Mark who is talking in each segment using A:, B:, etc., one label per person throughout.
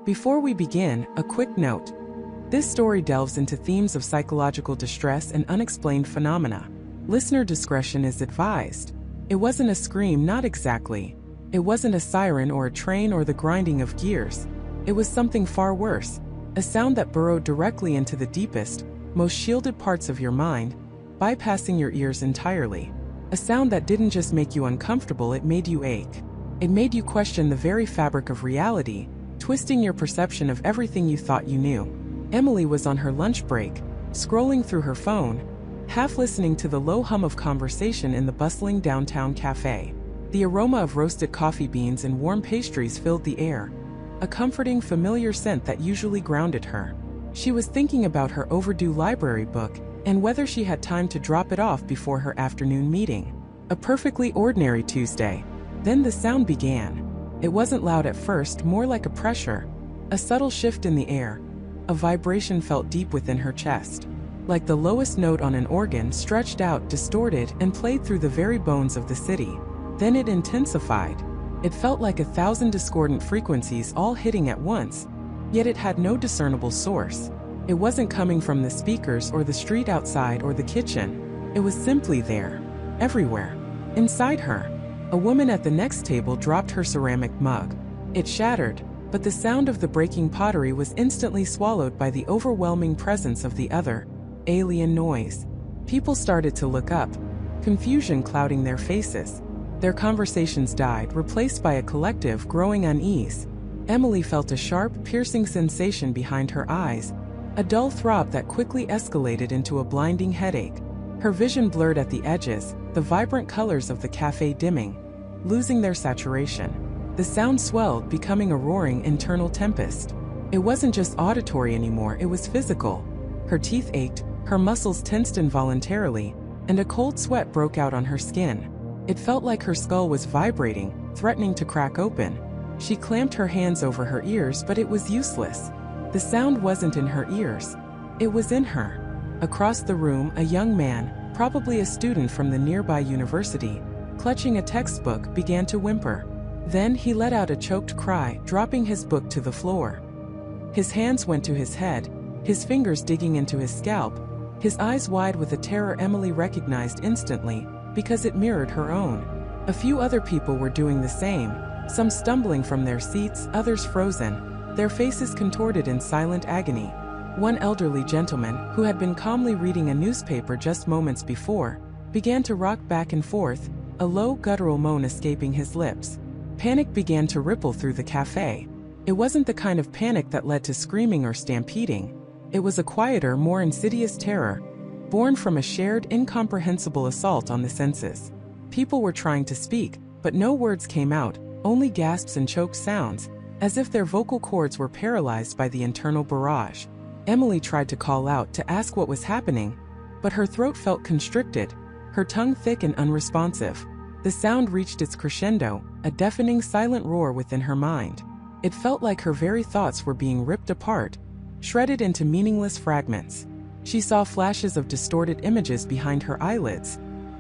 A: Before we begin, a quick note. This story delves into themes of psychological distress and unexplained phenomena. Listener discretion is advised. It wasn't a scream, not exactly. It wasn't a siren or a train or the grinding of gears. It was something far worse, a sound that burrowed directly into the deepest, most shielded parts of your mind, bypassing your ears entirely. A sound that didn't just make you uncomfortable, it made you ache. It made you question the very fabric of reality, twisting your perception of everything you thought you knew. Emily was on her lunch break, scrolling through her phone, half listening to the low hum of conversation in the bustling downtown cafe. The aroma of roasted coffee beans and warm pastries filled the air, a comforting, familiar scent that usually grounded her. She was thinking about her overdue library book and whether she had time to drop it off before her afternoon meeting. A perfectly ordinary Tuesday. Then the sound began. It wasn't loud at first, more like a pressure, a subtle shift in the air. A vibration felt deep within her chest, like the lowest note on an organ, stretched out, distorted, and played through the very bones of the city. Then it intensified. It felt like 1,000 discordant frequencies all hitting at once, yet it had no discernible source. It wasn't coming from the speakers or the street outside or the kitchen. It was simply there, everywhere, inside her. A woman at the next table dropped her ceramic mug. It shattered, but the sound of the breaking pottery was instantly swallowed by the overwhelming presence of the other, alien noise. People started to look up, confusion clouding their faces. Their conversations died, replaced by a collective, growing unease. Emily felt a sharp, piercing sensation behind her eyes, a dull throb that quickly escalated into a blinding headache. Her vision blurred at the edges, the vibrant colors of the cafe dimming, losing their saturation. The sound swelled, becoming a roaring internal tempest. It wasn't just auditory anymore, it was physical. Her teeth ached, her muscles tensed involuntarily, and a cold sweat broke out on her skin. It felt like her skull was vibrating, threatening to crack open. She clamped her hands over her ears, but it was useless. The sound wasn't in her ears. It was in her. Across the room, a young man, probably a student from the nearby university, clutching a textbook, began to whimper. Then he let out a choked cry, dropping his book to the floor. His hands went to his head, his fingers digging into his scalp, his eyes wide with a terror Emily recognized instantly, because it mirrored her own. A few other people were doing the same, some stumbling from their seats, others frozen, their faces contorted in silent agony. One elderly gentleman, who had been calmly reading a newspaper just moments before, began to rock back and forth, a low guttural moan escaping his lips. Panic began to ripple through the cafe. It wasn't the kind of panic that led to screaming or stampeding. It was a quieter, more insidious terror, born from a shared, incomprehensible assault on the senses. People were trying to speak, but no words came out, only gasps and choked sounds, as if their vocal cords were paralyzed by the internal barrage. Emily tried to call out, to ask what was happening, but her throat felt constricted, her tongue thick and unresponsive. The sound reached its crescendo, a deafening silent roar within her mind. It felt like her very thoughts were being ripped apart, shredded into meaningless fragments. She saw flashes of distorted images behind her eyelids,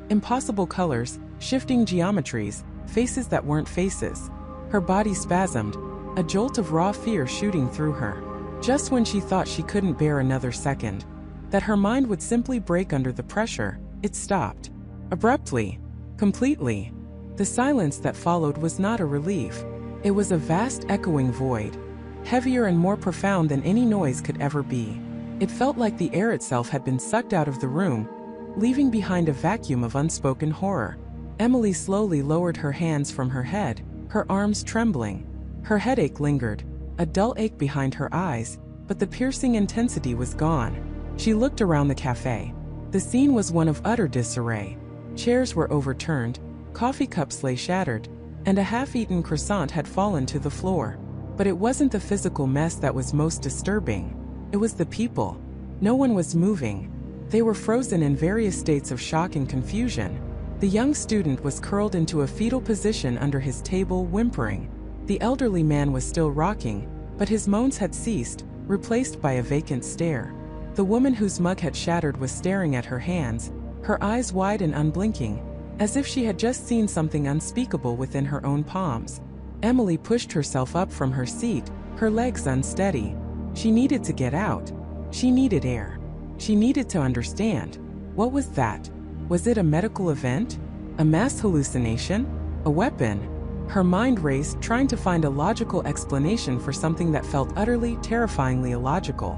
A: impossible colors, shifting geometries, faces that weren't faces. Her body spasmed, a jolt of raw fear shooting through her. Just when she thought she couldn't bear another second, that her mind would simply break under the pressure, it stopped. Abruptly. Completely. The silence that followed was not a relief. It was a vast, echoing void, heavier and more profound than any noise could ever be. It felt like the air itself had been sucked out of the room, leaving behind a vacuum of unspoken horror. Emily slowly lowered her hands from her head, her arms trembling. Her headache lingered, a dull ache behind her eyes, but the piercing intensity was gone. She looked around the cafe. The scene was one of utter disarray. Chairs were overturned, coffee cups lay shattered, and a half-eaten croissant had fallen to the floor. But it wasn't the physical mess that was most disturbing. It was the people. No one was moving. They were frozen in various states of shock and confusion. The young student was curled into a fetal position under his table, whimpering. The elderly man was still rocking, but his moans had ceased, replaced by a vacant stare. The woman whose mug had shattered was staring at her hands, her eyes wide and unblinking, as if she had just seen something unspeakable within her own palms. Emily pushed herself up from her seat, her legs unsteady. She needed to get out. She needed air. She needed to understand. What was that? Was it a medical event? A mass hallucination? A weapon? Her mind raced, trying to find a logical explanation for something that felt utterly, terrifyingly illogical.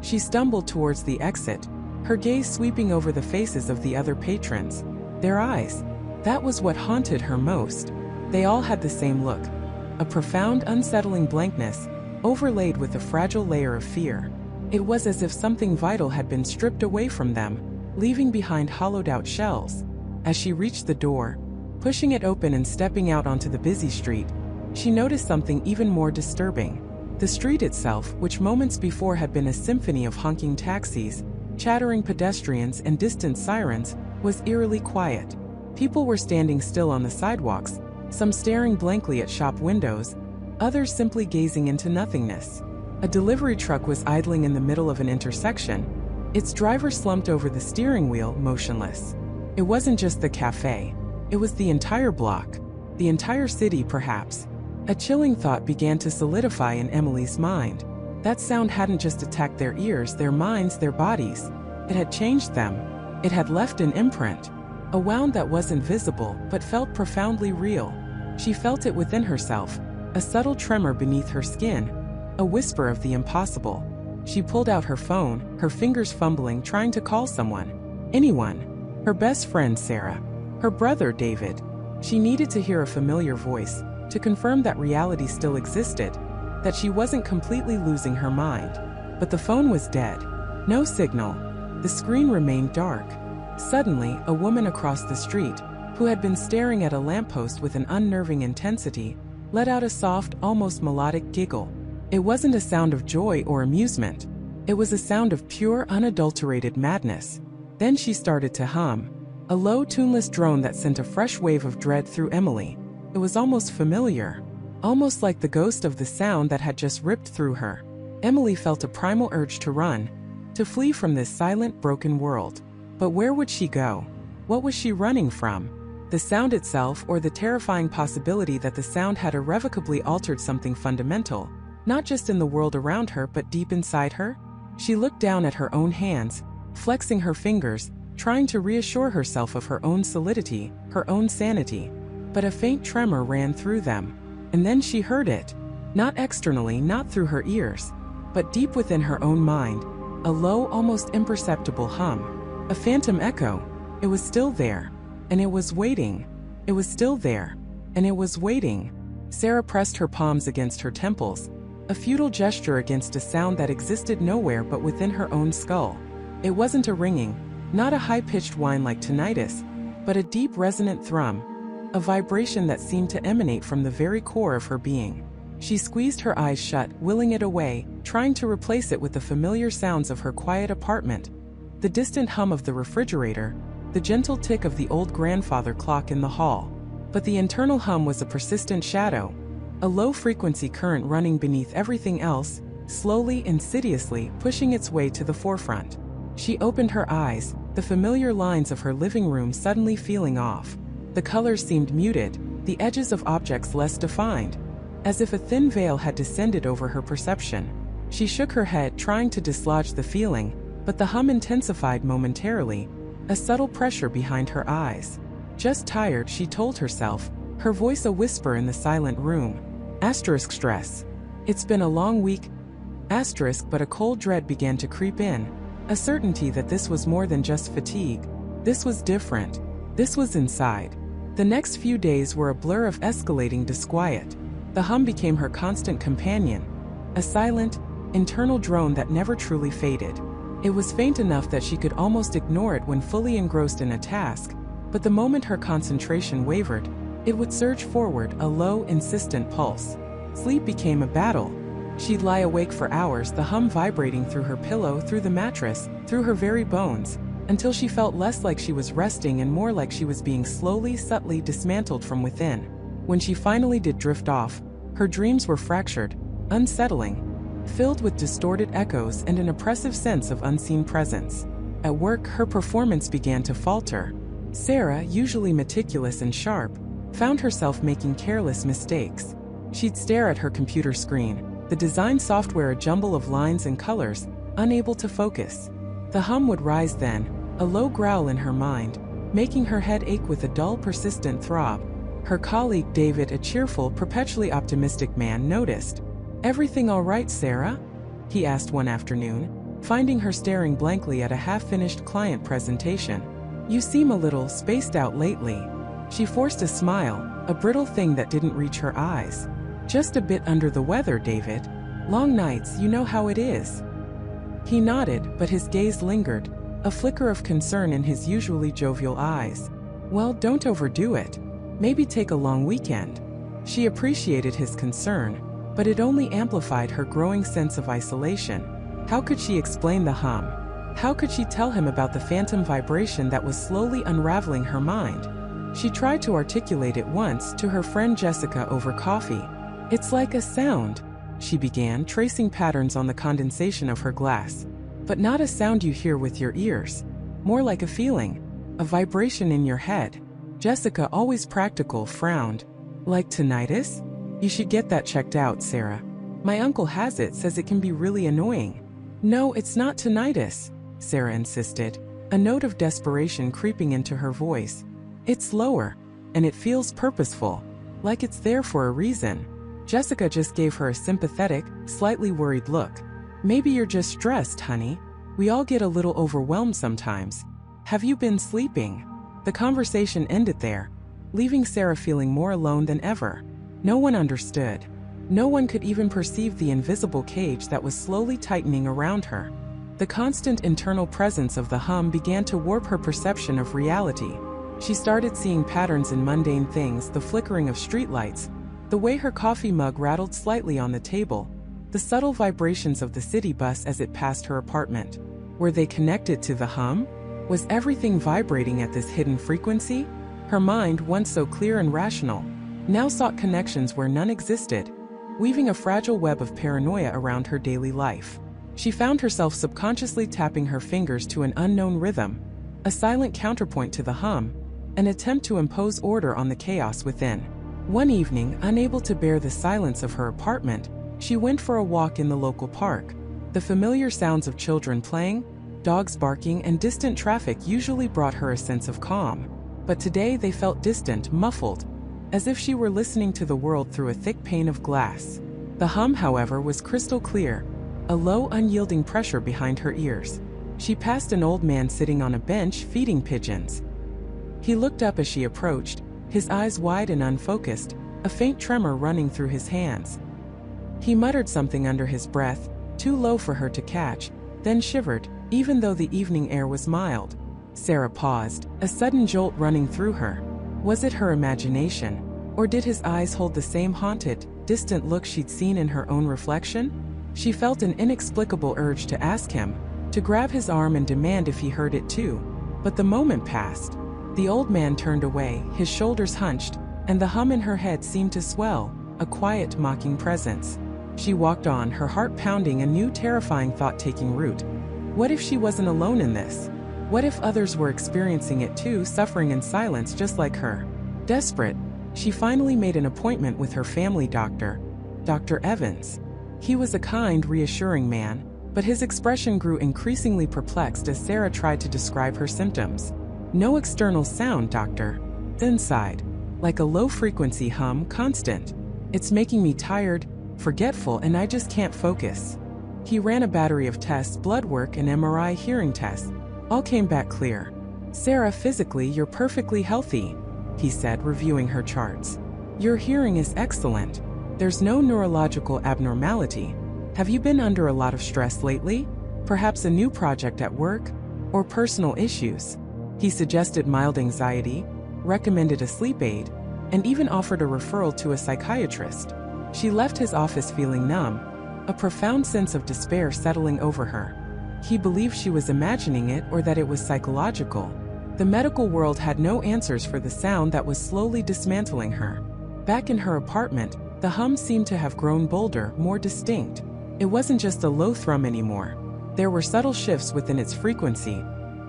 A: She stumbled towards the exit, her gaze sweeping over the faces of the other patrons. Their eyes. That was what haunted her most. They all had the same look. A profound, unsettling blankness, overlaid with a fragile layer of fear. It was as if something vital had been stripped away from them, leaving behind hollowed-out shells. As she reached the door, pushing it open and stepping out onto the busy street, she noticed something even more disturbing. The street itself, which moments before had been a symphony of honking taxis, chattering pedestrians and distant sirens, was eerily quiet. People were standing still on the sidewalks, some staring blankly at shop windows, others simply gazing into nothingness. A delivery truck was idling in the middle of an intersection, its driver slumped over the steering wheel, motionless. It wasn't just the cafe. It was the entire block, the entire city perhaps. A chilling thought began to solidify in Emily's mind. That sound hadn't just attacked their ears, their minds, their bodies. It had changed them. It had left an imprint. A wound that wasn't visible but felt profoundly real. She felt it within herself, a subtle tremor beneath her skin, a whisper of the impossible. She pulled out her phone, her fingers fumbling, trying to call someone. Anyone. Her best friend Sarah. Her brother David. She needed to hear a familiar voice, to confirm that reality still existed, that she wasn't completely losing her mind. But the phone was dead. No signal. The screen remained dark. Suddenly, a woman across the street, who had been staring at a lamppost with an unnerving intensity, let out a soft, almost melodic giggle. It wasn't a sound of joy or amusement. It was a sound of pure, unadulterated madness. Then she started to hum, a low, tuneless drone that sent a fresh wave of dread through Emily. It was almost familiar, almost like the ghost of the sound that had just ripped through her. Emily felt a primal urge to run, to flee from this silent, broken world. But where would she go? What was she running from? The sound itself, or the terrifying possibility that the sound had irrevocably altered something fundamental, not just in the world around her but deep inside her? She looked down at her own hands, flexing her fingers, trying to reassure herself of her own solidity, her own sanity. But a faint tremor ran through them. And then she heard it. Not externally, not through her ears, but deep within her own mind. A low, almost imperceptible hum. A phantom echo. It was still there. And it was waiting. It was still there. And it was waiting. Sarah pressed her palms against her temples, a futile gesture against a sound that existed nowhere but within her own skull. It wasn't a ringing, not a high-pitched whine like tinnitus, but a deep resonant thrum, a vibration that seemed to emanate from the very core of her being. She squeezed her eyes shut, willing it away, trying to replace it with the familiar sounds of her quiet apartment, the distant hum of the refrigerator, the gentle tick of the old grandfather clock in the hall. But the internal hum was a persistent shadow, a low-frequency current running beneath everything else, slowly, insidiously, pushing its way to the forefront. She opened her eyes, the familiar lines of her living room suddenly feeling off. The colors seemed muted, the edges of objects less defined, as if a thin veil had descended over her perception. She shook her head, trying to dislodge the feeling, but the hum intensified momentarily, a subtle pressure behind her eyes. Just tired, she told herself, her voice a whisper in the silent room. Stress. It's been a long week. But a cold dread began to creep in, a certainty that this was more than just fatigue. This was different. This was inside. The next few days were a blur of escalating disquiet. The hum became her constant companion, a silent, internal drone that never truly faded. It was faint enough that she could almost ignore it when fully engrossed in a task, but the moment her concentration wavered, it would surge forward, a low, insistent pulse. Sleep became a battle. She'd lie awake for hours, the hum vibrating through her pillow, through the mattress, through her very bones, until she felt less like she was resting and more like she was being slowly, subtly dismantled from within. When she finally did drift off, her dreams were fractured, unsettling, filled with distorted echoes and an oppressive sense of unseen presence. At work, her performance began to falter. Sarah, usually meticulous and sharp, found herself making careless mistakes. She'd stare at her computer screen, the design software a jumble of lines and colors, unable to focus. The hum would rise then, a low growl in her mind, making her head ache with a dull, persistent throb. Her colleague David, a cheerful, perpetually optimistic man, noticed. "Everything all right, Sarah?" he asked one afternoon, finding her staring blankly at a half-finished client presentation. "You seem a little spaced out lately." She forced a smile, a brittle thing that didn't reach her eyes. "Just a bit under the weather, David. Long nights, you know how it is." He nodded, but his gaze lingered, a flicker of concern in his usually jovial eyes. "Well, don't overdo it. Maybe take a long weekend." She appreciated his concern, but it only amplified her growing sense of isolation. How could she explain the hum? How could she tell him about the phantom vibration that was slowly unraveling her mind? She tried to articulate it once to her friend Jessica over coffee. "It's like a sound," she began, tracing patterns on the condensation of her glass. "But not a sound you hear with your ears. More like a feeling, a vibration in your head." Jessica, always practical, frowned. "Like tinnitus? You should get that checked out, Sarah. My uncle has it, says it can be really annoying." "No, it's not tinnitus," Sarah insisted, a note of desperation creeping into her voice. "It's lower, and it feels purposeful, like it's there for a reason." Jessica just gave her a sympathetic, slightly worried look. "Maybe you're just stressed, honey. We all get a little overwhelmed sometimes. Have you been sleeping?" The conversation ended there, leaving Sarah feeling more alone than ever. No one understood. No one could even perceive the invisible cage that was slowly tightening around her. The constant internal presence of the hum began to warp her perception of reality. She started seeing patterns in mundane things, the flickering of streetlights, the way her coffee mug rattled slightly on the table, the subtle vibrations of the city bus as it passed her apartment. Were they connected to the hum? Was everything vibrating at this hidden frequency? Her mind, once so clear and rational, now sought connections where none existed, weaving a fragile web of paranoia around her daily life. She found herself subconsciously tapping her fingers to an unknown rhythm, a silent counterpoint to the hum, an attempt to impose order on the chaos within. One evening, unable to bear the silence of her apartment, she went for a walk in the local park. The familiar sounds of children playing, dogs barking, and distant traffic usually brought her a sense of calm. But today they felt distant, muffled, as if she were listening to the world through a thick pane of glass. The hum, however, was crystal clear, a low, unyielding pressure behind her ears. She passed an old man sitting on a bench feeding pigeons. He looked up as she approached, his eyes wide and unfocused, a faint tremor running through his hands. He muttered something under his breath, too low for her to catch, then shivered, even though the evening air was mild. Sarah paused, a sudden jolt running through her. Was it her imagination, or did his eyes hold the same haunted, distant look she'd seen in her own reflection? She felt an inexplicable urge to ask him, to grab his arm and demand if he heard it too. But the moment passed. The old man turned away, his shoulders hunched, and the hum in her head seemed to swell, a quiet, mocking presence. She walked on, her heart pounding, a new terrifying thought taking root. What if she wasn't alone in this? What if others were experiencing it too, suffering in silence just like her? Desperate, she finally made an appointment with her family doctor, Dr. Evans. He was a kind, reassuring man, but his expression grew increasingly perplexed as Sarah tried to describe her symptoms. "No external sound, doctor." Inside, like a low-frequency hum, constant. "It's making me tired, forgetful, and I just can't focus." He ran a battery of tests, blood work and MRI hearing tests. All came back clear. "Sarah, physically you're perfectly healthy," he said, reviewing her charts. "Your hearing is excellent. There's no neurological abnormality. Have you been under a lot of stress lately? Perhaps a new project at work? Or personal issues?" He suggested mild anxiety, recommended a sleep aid, and even offered a referral to a psychiatrist. She left his office feeling numb, a profound sense of despair settling over her. He believed she was imagining it or that it was psychological. The medical world had no answers for the sound that was slowly dismantling her. Back in her apartment, the hum seemed to have grown bolder, more distinct. It wasn't just a low thrum anymore. There were subtle shifts within its frequency,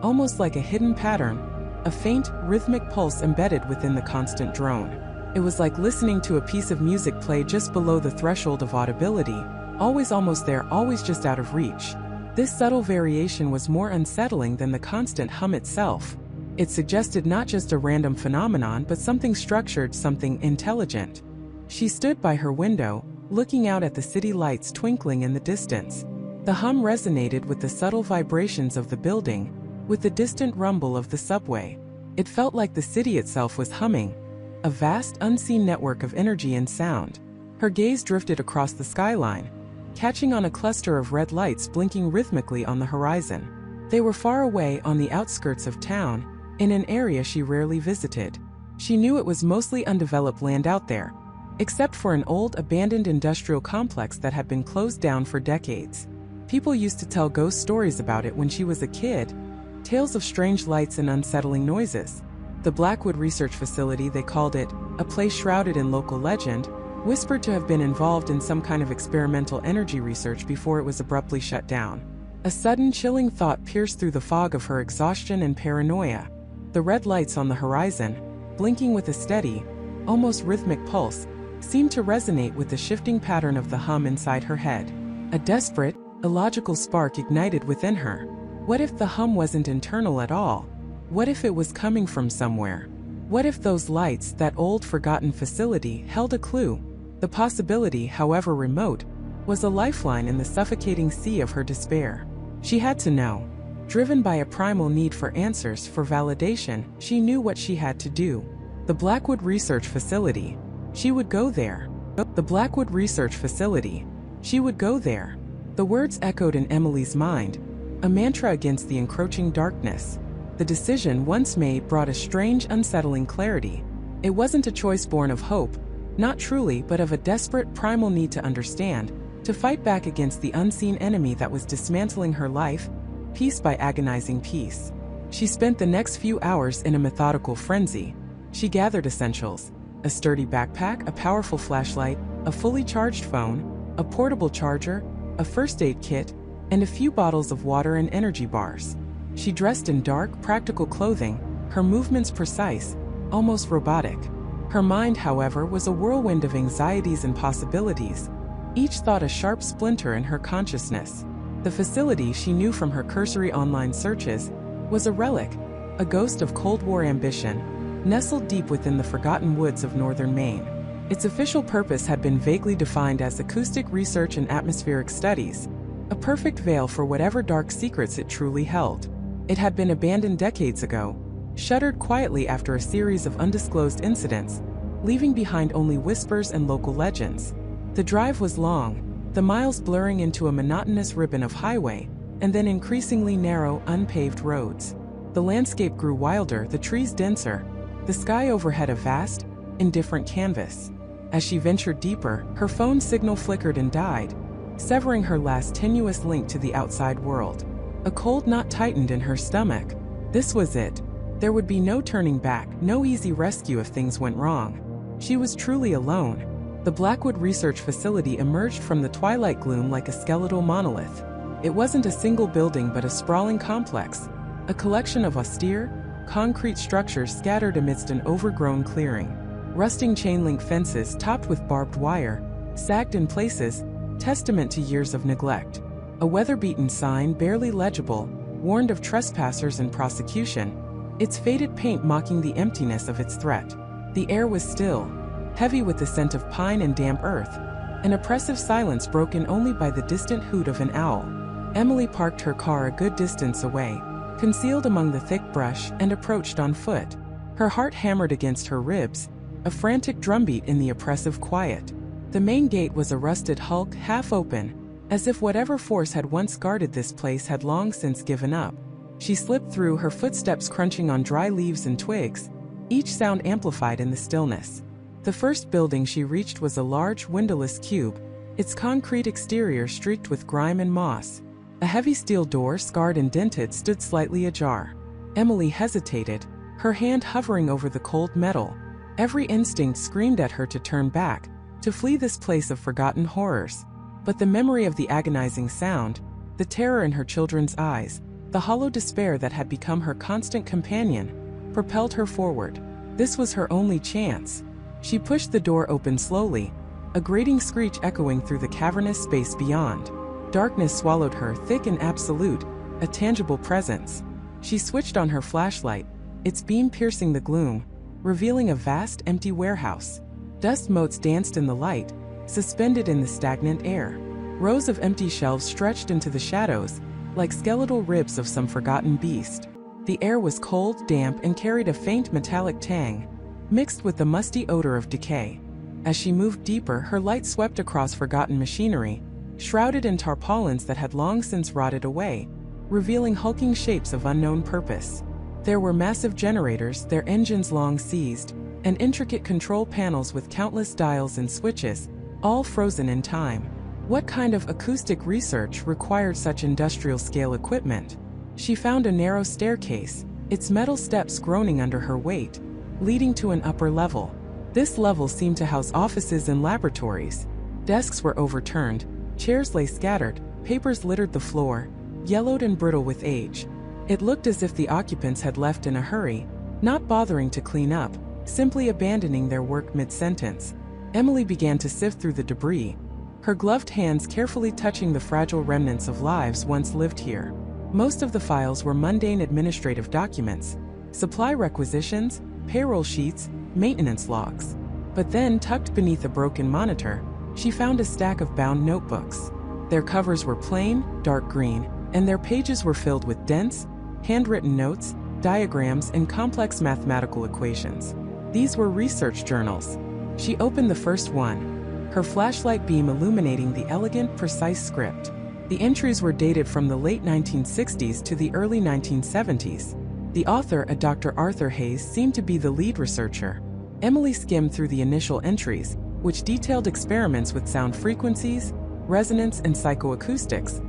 A: almost like a hidden pattern, a faint, rhythmic pulse embedded within the constant drone. It was like listening to a piece of music play just below the threshold of audibility, Always almost there, always just out of reach. This subtle variation was more unsettling than the constant hum itself. It suggested not just a random phenomenon but something structured, something intelligent. She stood by her window, looking out at the city lights twinkling in the distance. The hum resonated with the subtle vibrations of the building, with the distant rumble of the subway. It felt like the city itself was humming, a vast, unseen network of energy and sound. Her gaze drifted across the skyline, catching on a cluster of red lights blinking rhythmically on the horizon. They were far away on the outskirts of town, in an area she rarely visited. She knew it was mostly undeveloped land out there, except for an old, abandoned industrial complex that had been closed down for decades. People used to tell ghost stories about it when she was a kid, tales of strange lights and unsettling noises. The Blackwood Research Facility, they called it, a place shrouded in local legend, whispered to have been involved in some kind of experimental energy research before it was abruptly shut down. A sudden, chilling thought pierced through the fog of her exhaustion and paranoia. The red lights on the horizon, blinking with a steady, almost rhythmic pulse, seemed to resonate with the shifting pattern of the hum inside her head. A desperate, illogical spark ignited within her. What if the hum wasn't internal at all? What if it was coming from somewhere? What if those lights, that old forgotten facility, held a clue? The possibility, however remote, was a lifeline in the suffocating sea of her despair. She had to know. Driven by a primal need for answers, for validation, she knew what she had to do. The Blackwood Research Facility. She would go there. The Blackwood Research Facility. She would go there. The words echoed in Emily's mind, a mantra against the encroaching darkness. The decision once made brought a strange, unsettling clarity. It wasn't a choice born of hope, not truly, but of a desperate, primal need to understand, to fight back against the unseen enemy that was dismantling her life, piece by agonizing piece. She spent the next few hours in a methodical frenzy. She gathered essentials: a sturdy backpack, a powerful flashlight, a fully charged phone, a portable charger, a first aid kit, and a few bottles of water and energy bars. She dressed in dark, practical clothing, her movements precise, almost robotic. Her mind, however, was a whirlwind of anxieties and possibilities, each thought a sharp splinter in her consciousness. The facility, she knew from her cursory online searches, was a relic, a ghost of Cold War ambition, nestled deep within the forgotten woods of northern Maine. Its official purpose had been vaguely defined as acoustic research and atmospheric studies, a perfect veil for whatever dark secrets it truly held. It had been abandoned decades ago, shuttered quietly after a series of undisclosed incidents, leaving behind only whispers and local legends. The drive was long, the miles blurring into a monotonous ribbon of highway, and then increasingly narrow, unpaved roads. The landscape grew wilder, the trees denser, the sky overhead a vast, indifferent canvas. As she ventured deeper, her phone signal flickered and died, severing her last tenuous link to the outside world. A cold knot tightened in her stomach. This was it. There would be no turning back, no easy rescue if things went wrong. She was truly alone. The Blackwood Research Facility emerged from the twilight gloom like a skeletal monolith. It wasn't a single building but a sprawling complex, a collection of austere, concrete structures scattered amidst an overgrown clearing. Rusting chain-link fences topped with barbed wire sagged in places, testament to years of neglect. A weather-beaten sign, barely legible, warned of trespassers and prosecution, its faded paint mocking the emptiness of its threat. The air was still, heavy with the scent of pine and damp earth, an oppressive silence broken only by the distant hoot of an owl. Emily parked her car a good distance away, concealed among the thick brush, and approached on foot. Her heart hammered against her ribs, a frantic drumbeat in the oppressive quiet. The main gate was a rusted hulk, half open, as if whatever force had once guarded this place had long since given up. She slipped through, her footsteps crunching on dry leaves and twigs, each sound amplified in the stillness. The first building she reached was a large, windowless cube, its concrete exterior streaked with grime and moss. A heavy steel door, scarred and dented, stood slightly ajar. Emily hesitated, her hand hovering over the cold metal. Every instinct screamed at her to turn back, to flee this place of forgotten horrors. But the memory of the agonizing sound, the terror in her children's eyes, the hollow despair that had become her constant companion, propelled her forward. This was her only chance. She pushed the door open slowly, a grating screech echoing through the cavernous space beyond. Darkness swallowed her, thick and absolute, a tangible presence. She switched on her flashlight, its beam piercing the gloom, revealing a vast, empty warehouse. Dust motes danced in the light, suspended in the stagnant air. Rows of empty shelves stretched into the shadows, like skeletal ribs of some forgotten beast. The air was cold, damp, and carried a faint metallic tang, mixed with the musty odor of decay. As she moved deeper, her light swept across forgotten machinery, shrouded in tarpaulins that had long since rotted away, revealing hulking shapes of unknown purpose. There were massive generators, their engines long seized, and intricate control panels with countless dials and switches, all frozen in time. What kind of acoustic research required such industrial-scale equipment? She found a narrow staircase, its metal steps groaning under her weight, leading to an upper level. This level seemed to house offices and laboratories. Desks were overturned, chairs lay scattered, papers littered the floor, yellowed and brittle with age. It looked as if the occupants had left in a hurry, not bothering to clean up, simply abandoning their work mid-sentence. Emily began to sift through the debris, her gloved hands carefully touching the fragile remnants of lives once lived here. Most of the files were mundane administrative documents, supply requisitions, payroll sheets, maintenance logs. But then, tucked beneath a broken monitor, she found a stack of bound notebooks. Their covers were plain, dark green, and their pages were filled with dense, handwritten notes, diagrams, and complex mathematical equations. These were research journals. She opened the first one, her flashlight beam illuminating the elegant, precise script. The entries were dated from the late 1960s to the early 1970s. The author, a Dr. Arthur Hayes, seemed to be the lead researcher. Emily skimmed through the initial entries, which detailed experiments with sound frequencies, resonance, and psychoacoustics,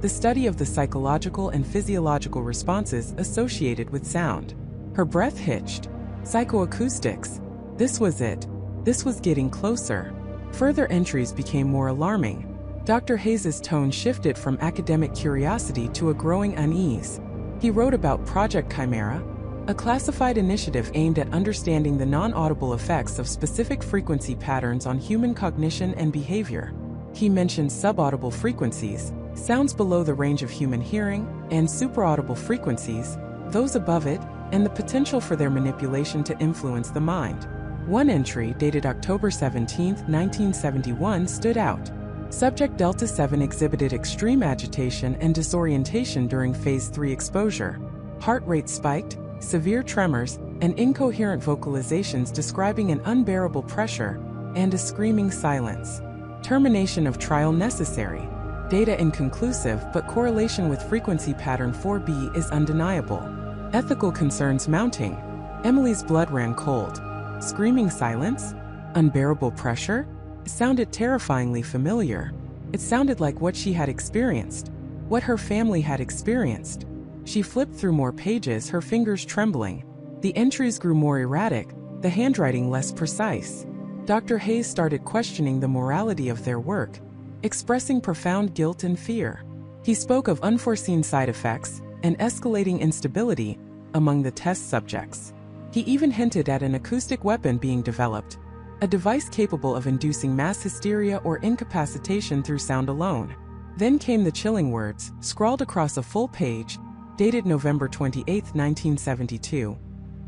A: the study of the psychological and physiological responses associated with sound. Her breath hitched. Psychoacoustics. This was it. This was getting closer. Further entries became more alarming. Dr. Hayes's tone shifted from academic curiosity to a growing unease. He wrote about Project Chimera, a classified initiative aimed at understanding the non-audible effects of specific frequency patterns on human cognition and behavior. He mentioned subaudible frequencies, sounds below the range of human hearing, and superaudible frequencies, those above it, and the potential for their manipulation to influence the mind. One entry, dated October 17, 1971, stood out. Subject Delta 7 exhibited extreme agitation and disorientation during Phase 3 exposure. Heart rate spiked, severe tremors, and incoherent vocalizations describing an unbearable pressure and a screaming silence. Termination of trial necessary. Data inconclusive, but correlation with frequency pattern 4B is undeniable. Ethical concerns mounting. Emily's blood ran cold. Screaming silence? Unbearable pressure? It sounded terrifyingly familiar. It sounded like what she had experienced, what her family had experienced. She flipped through more pages, her fingers trembling. The entries grew more erratic, the handwriting less precise. Dr. Hayes started questioning the morality of their work, expressing profound guilt and fear. He spoke of unforeseen side effects and escalating instability among the test subjects. He even hinted at an acoustic weapon being developed, a device capable of inducing mass hysteria or incapacitation through sound alone. Then came the chilling words, scrawled across a full page, dated November 28, 1972.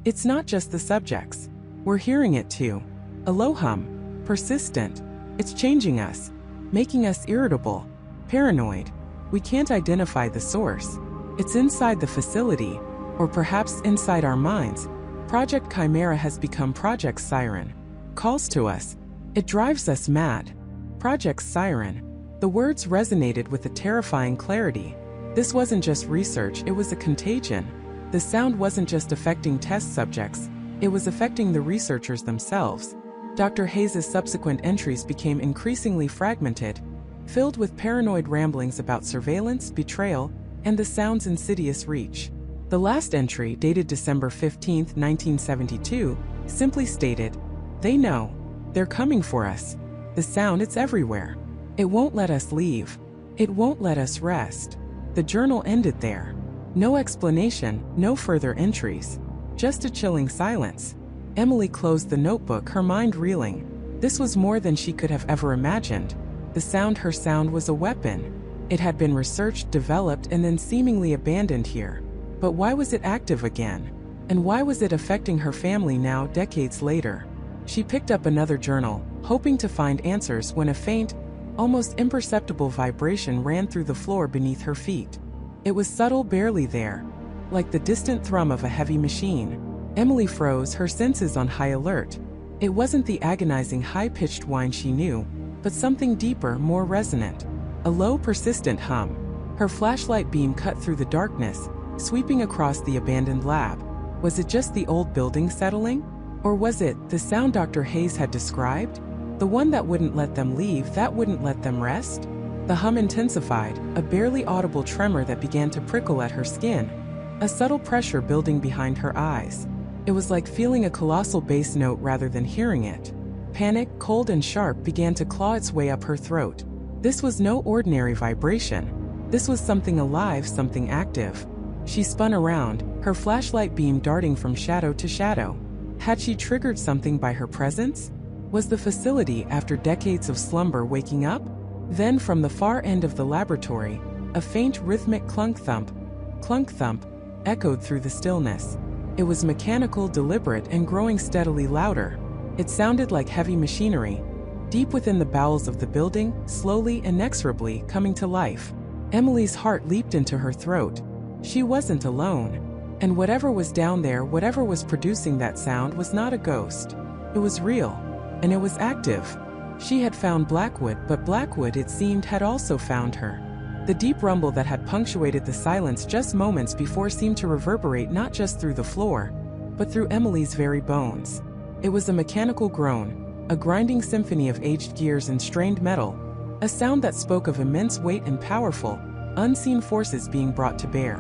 A: It's not just the subjects. We're hearing it too. A low hum, persistent. It's changing us, making us irritable, paranoid. We can't identify the source. It's inside the facility, or perhaps inside our minds. Project Chimera has become Project Siren. Calls to us. It drives us mad. Project Siren. The words resonated with a terrifying clarity. This wasn't just research, it was a contagion. The sound wasn't just affecting test subjects, it was affecting the researchers themselves. Dr. Hayes's subsequent entries became increasingly fragmented, filled with paranoid ramblings about surveillance, betrayal, and the sound's insidious reach. The last entry, dated December 15, 1972, simply stated, "They know. They're coming for us. The sound, it's everywhere. It won't let us leave. It won't let us rest." The journal ended there. No explanation, no further entries. Just a chilling silence. Emily closed the notebook, her mind reeling. This was more than she could have ever imagined. Her sound was a weapon. It had been researched, developed, and then seemingly abandoned here. But why was it active again? And why was it affecting her family now, decades later? She picked up another journal, hoping to find answers when a faint, almost imperceptible vibration ran through the floor beneath her feet. It was subtle, barely there, like the distant thrum of a heavy machine. Emily froze, her senses on high alert. It wasn't the agonizing, high-pitched whine she knew, but something deeper, more resonant. A low, persistent hum. Her flashlight beam cut through the darkness, sweeping across the abandoned lab. Was it just the old building settling? Or was it the sound Dr. Hayes had described? The one that wouldn't let them leave, that wouldn't let them rest? The hum intensified, a barely audible tremor that began to prickle at her skin. A subtle pressure building behind her eyes. It was like feeling a colossal bass note rather than hearing it. Panic, cold and sharp, began to claw its way up her throat. This was no ordinary vibration. This was something alive, something active. She spun around, her flashlight beam darting from shadow to shadow. Had she triggered something by her presence? Was the facility, after decades of slumber, waking up? Then from the far end of the laboratory, a faint rhythmic clunk-thump, echoed through the stillness. It was mechanical, deliberate, and growing steadily louder. It sounded like heavy machinery, deep within the bowels of the building, slowly, inexorably coming to life. Emily's heart leaped into her throat. She wasn't alone. And whatever was down there, whatever was producing that sound, was not a ghost. It was real, and it was active. She had found Blackwood, but Blackwood, it seemed, had also found her. The deep rumble that had punctuated the silence just moments before seemed to reverberate not just through the floor, but through Emily's very bones. It was a mechanical groan, a grinding symphony of aged gears and strained metal, a sound that spoke of immense weight and powerful, unseen forces being brought to bear.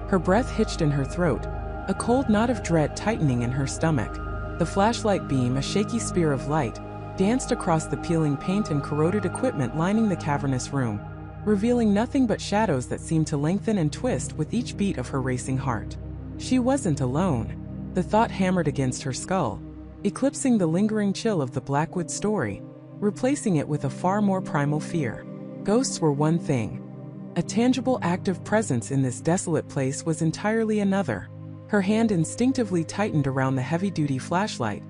A: Her breath hitched in her throat, a cold knot of dread tightening in her stomach. The flashlight beam, a shaky spear of light, danced across the peeling paint and corroded equipment lining the cavernous room, revealing nothing but shadows that seemed to lengthen and twist with each beat of her racing heart. She wasn't alone. The thought hammered against her skull, eclipsing the lingering chill of the Blackwood story, replacing it with a far more primal fear. Ghosts were one thing. A tangible, active presence in this desolate place was entirely another. Her hand instinctively tightened around the heavy-duty flashlight,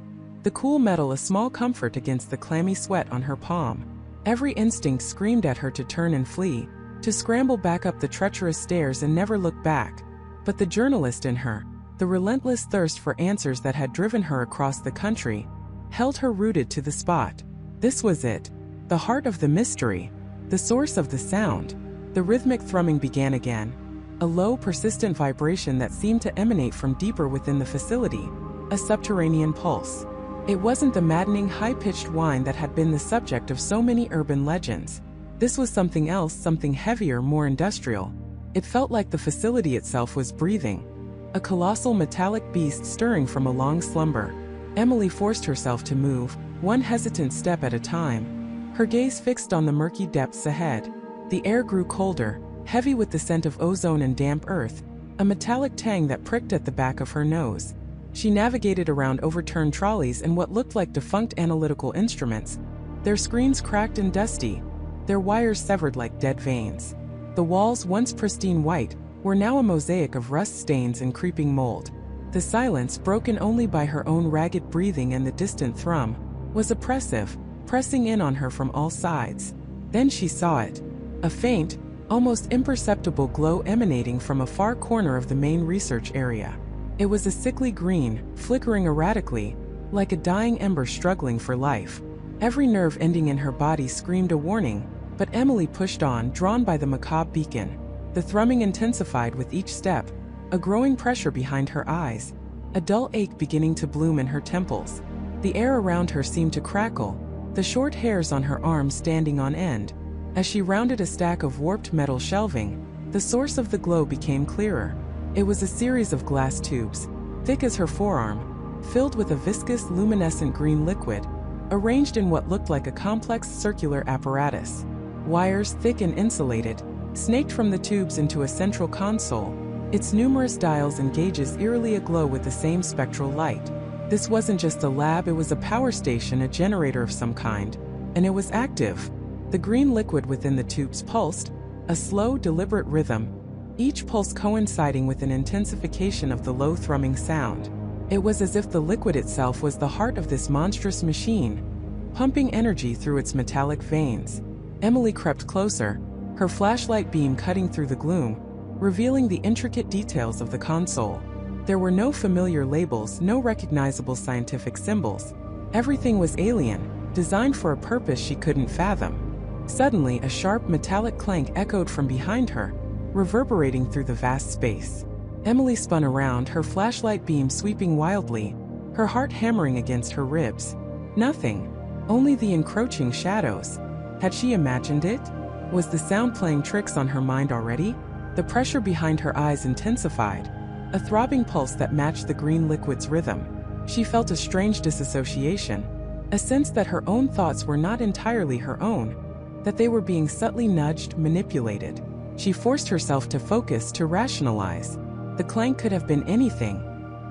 A: the cool metal a small comfort against the clammy sweat on her palm. Every instinct screamed at her to turn and flee, to scramble back up the treacherous stairs and never look back. But the journalist in her, the relentless thirst for answers that had driven her across the country, held her rooted to the spot. This was it, the heart of the mystery, the source of the sound. The rhythmic thrumming began again, a low, persistent vibration that seemed to emanate from deeper within the facility, a subterranean pulse. It wasn't the maddening, high-pitched whine that had been the subject of so many urban legends. This was something else, something heavier, more industrial. It felt like the facility itself was breathing, a colossal metallic beast stirring from a long slumber. Emily forced herself to move, one hesitant step at a time, her gaze fixed on the murky depths ahead. The air grew colder, heavy with the scent of ozone and damp earth, a metallic tang that pricked at the back of her nose. She navigated around overturned trolleys and what looked like defunct analytical instruments, their screens cracked and dusty, their wires severed like dead veins. The walls, once pristine white, were now a mosaic of rust stains and creeping mold. The silence, broken only by her own ragged breathing and the distant thrum, was oppressive, pressing in on her from all sides. Then she saw it. A faint, almost imperceptible glow emanating from a far corner of the main research area. It was a sickly green, flickering erratically, like a dying ember struggling for life. Every nerve ending in her body screamed a warning, but Emily pushed on, drawn by the macabre beacon. The thrumming intensified with each step, a growing pressure behind her eyes, a dull ache beginning to bloom in her temples. The air around her seemed to crackle, the short hairs on her arms standing on end. As she rounded a stack of warped metal shelving, the source of the glow became clearer. It was a series of glass tubes, thick as her forearm, filled with a viscous, luminescent green liquid, arranged in what looked like a complex circular apparatus. Wires, thick and insulated, snaked from the tubes into a central console, its numerous dials and gauges eerily aglow with the same spectral light. This wasn't just a lab, it was a power station, a generator of some kind, and it was active. The green liquid within the tubes pulsed, a slow, deliberate rhythm, each pulse coinciding with an intensification of the low thrumming sound. It was as if the liquid itself was the heart of this monstrous machine, pumping energy through its metallic veins. Emily crept closer, her flashlight beam cutting through the gloom, revealing the intricate details of the console. There were no familiar labels, no recognizable scientific symbols. Everything was alien, designed for a purpose she couldn't fathom. Suddenly, a sharp metallic clank echoed from behind her, reverberating through the vast space. Emily spun around, her flashlight beam sweeping wildly, her heart hammering against her ribs. Nothing, only the encroaching shadows. Had she imagined it? Was the sound playing tricks on her mind already? The pressure behind her eyes intensified, a throbbing pulse that matched the green liquid's rhythm. She felt a strange disassociation, a sense that her own thoughts were not entirely her own, that they were being subtly nudged, manipulated. She forced herself to focus, to rationalize. The clank could have been anything,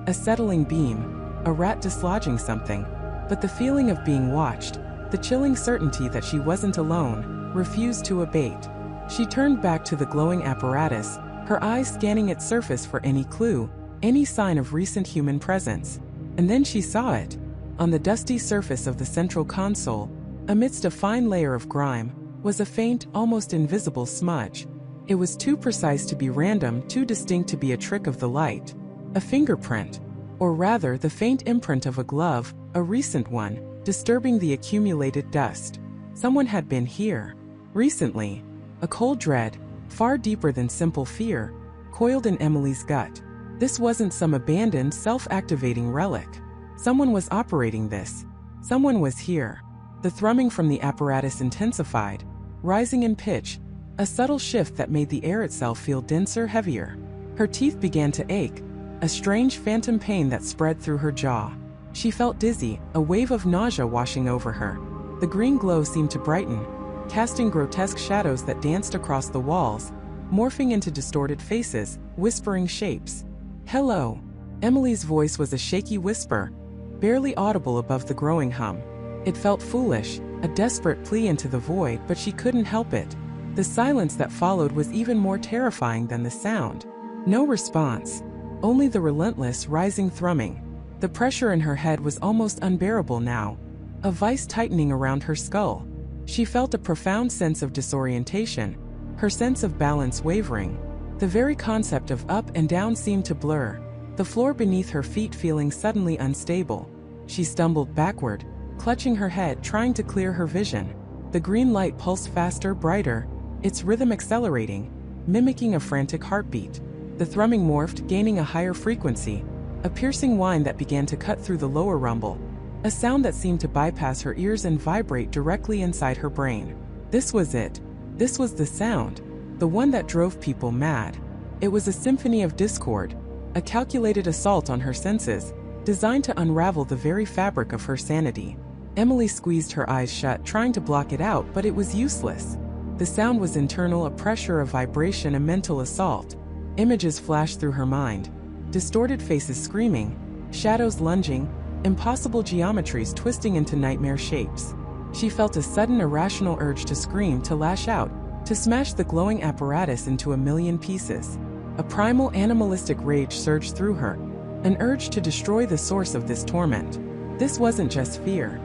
A: a settling beam, a rat dislodging something, but the feeling of being watched, the chilling certainty that she wasn't alone, refused to abate. She turned back to the glowing apparatus, her eyes scanning its surface for any clue, any sign of recent human presence. And then she saw it. On the dusty surface of the central console, amidst a fine layer of grime, was a faint, almost invisible smudge. It was too precise to be random, too distinct to be a trick of the light. A fingerprint, or rather the faint imprint of a glove, a recent one, disturbing the accumulated dust. Someone had been here. Recently. A cold dread, far deeper than simple fear, coiled in Emily's gut. This wasn't some abandoned, self-activating relic. Someone was operating this. Someone was here. The thrumming from the apparatus intensified, rising in pitch, a subtle shift that made the air itself feel denser, heavier. Her teeth began to ache, a strange phantom pain that spread through her jaw. She felt dizzy, a wave of nausea washing over her. The green glow seemed to brighten, casting grotesque shadows that danced across the walls, morphing into distorted faces, whispering shapes. "Hello." Emily's voice was a shaky whisper, barely audible above the growing hum. It felt foolish, a desperate plea into the void, but she couldn't help it. The silence that followed was even more terrifying than the sound. No response, only the relentless, rising thrumming. The pressure in her head was almost unbearable now, a vice tightening around her skull. She felt a profound sense of disorientation, her sense of balance wavering. The very concept of up and down seemed to blur, the floor beneath her feet feeling suddenly unstable. She stumbled backward, clutching her head, trying to clear her vision. The green light pulsed faster, brighter, its rhythm accelerating, mimicking a frantic heartbeat. The thrumming morphed, gaining a higher frequency, a piercing whine that began to cut through the lower rumble, a sound that seemed to bypass her ears and vibrate directly inside her brain. This was it. This was the sound, the one that drove people mad. It was a symphony of discord, a calculated assault on her senses, designed to unravel the very fabric of her sanity. Emily squeezed her eyes shut, trying to block it out, but it was useless. The sound was internal, a pressure, a vibration, a mental assault. Images flashed through her mind, distorted faces screaming, shadows lunging, impossible geometries twisting into nightmare shapes. She felt a sudden irrational urge to scream, to lash out, to smash the glowing apparatus into a million pieces. A primal animalistic rage surged through her, an urge to destroy the source of this torment. This wasn't just fear.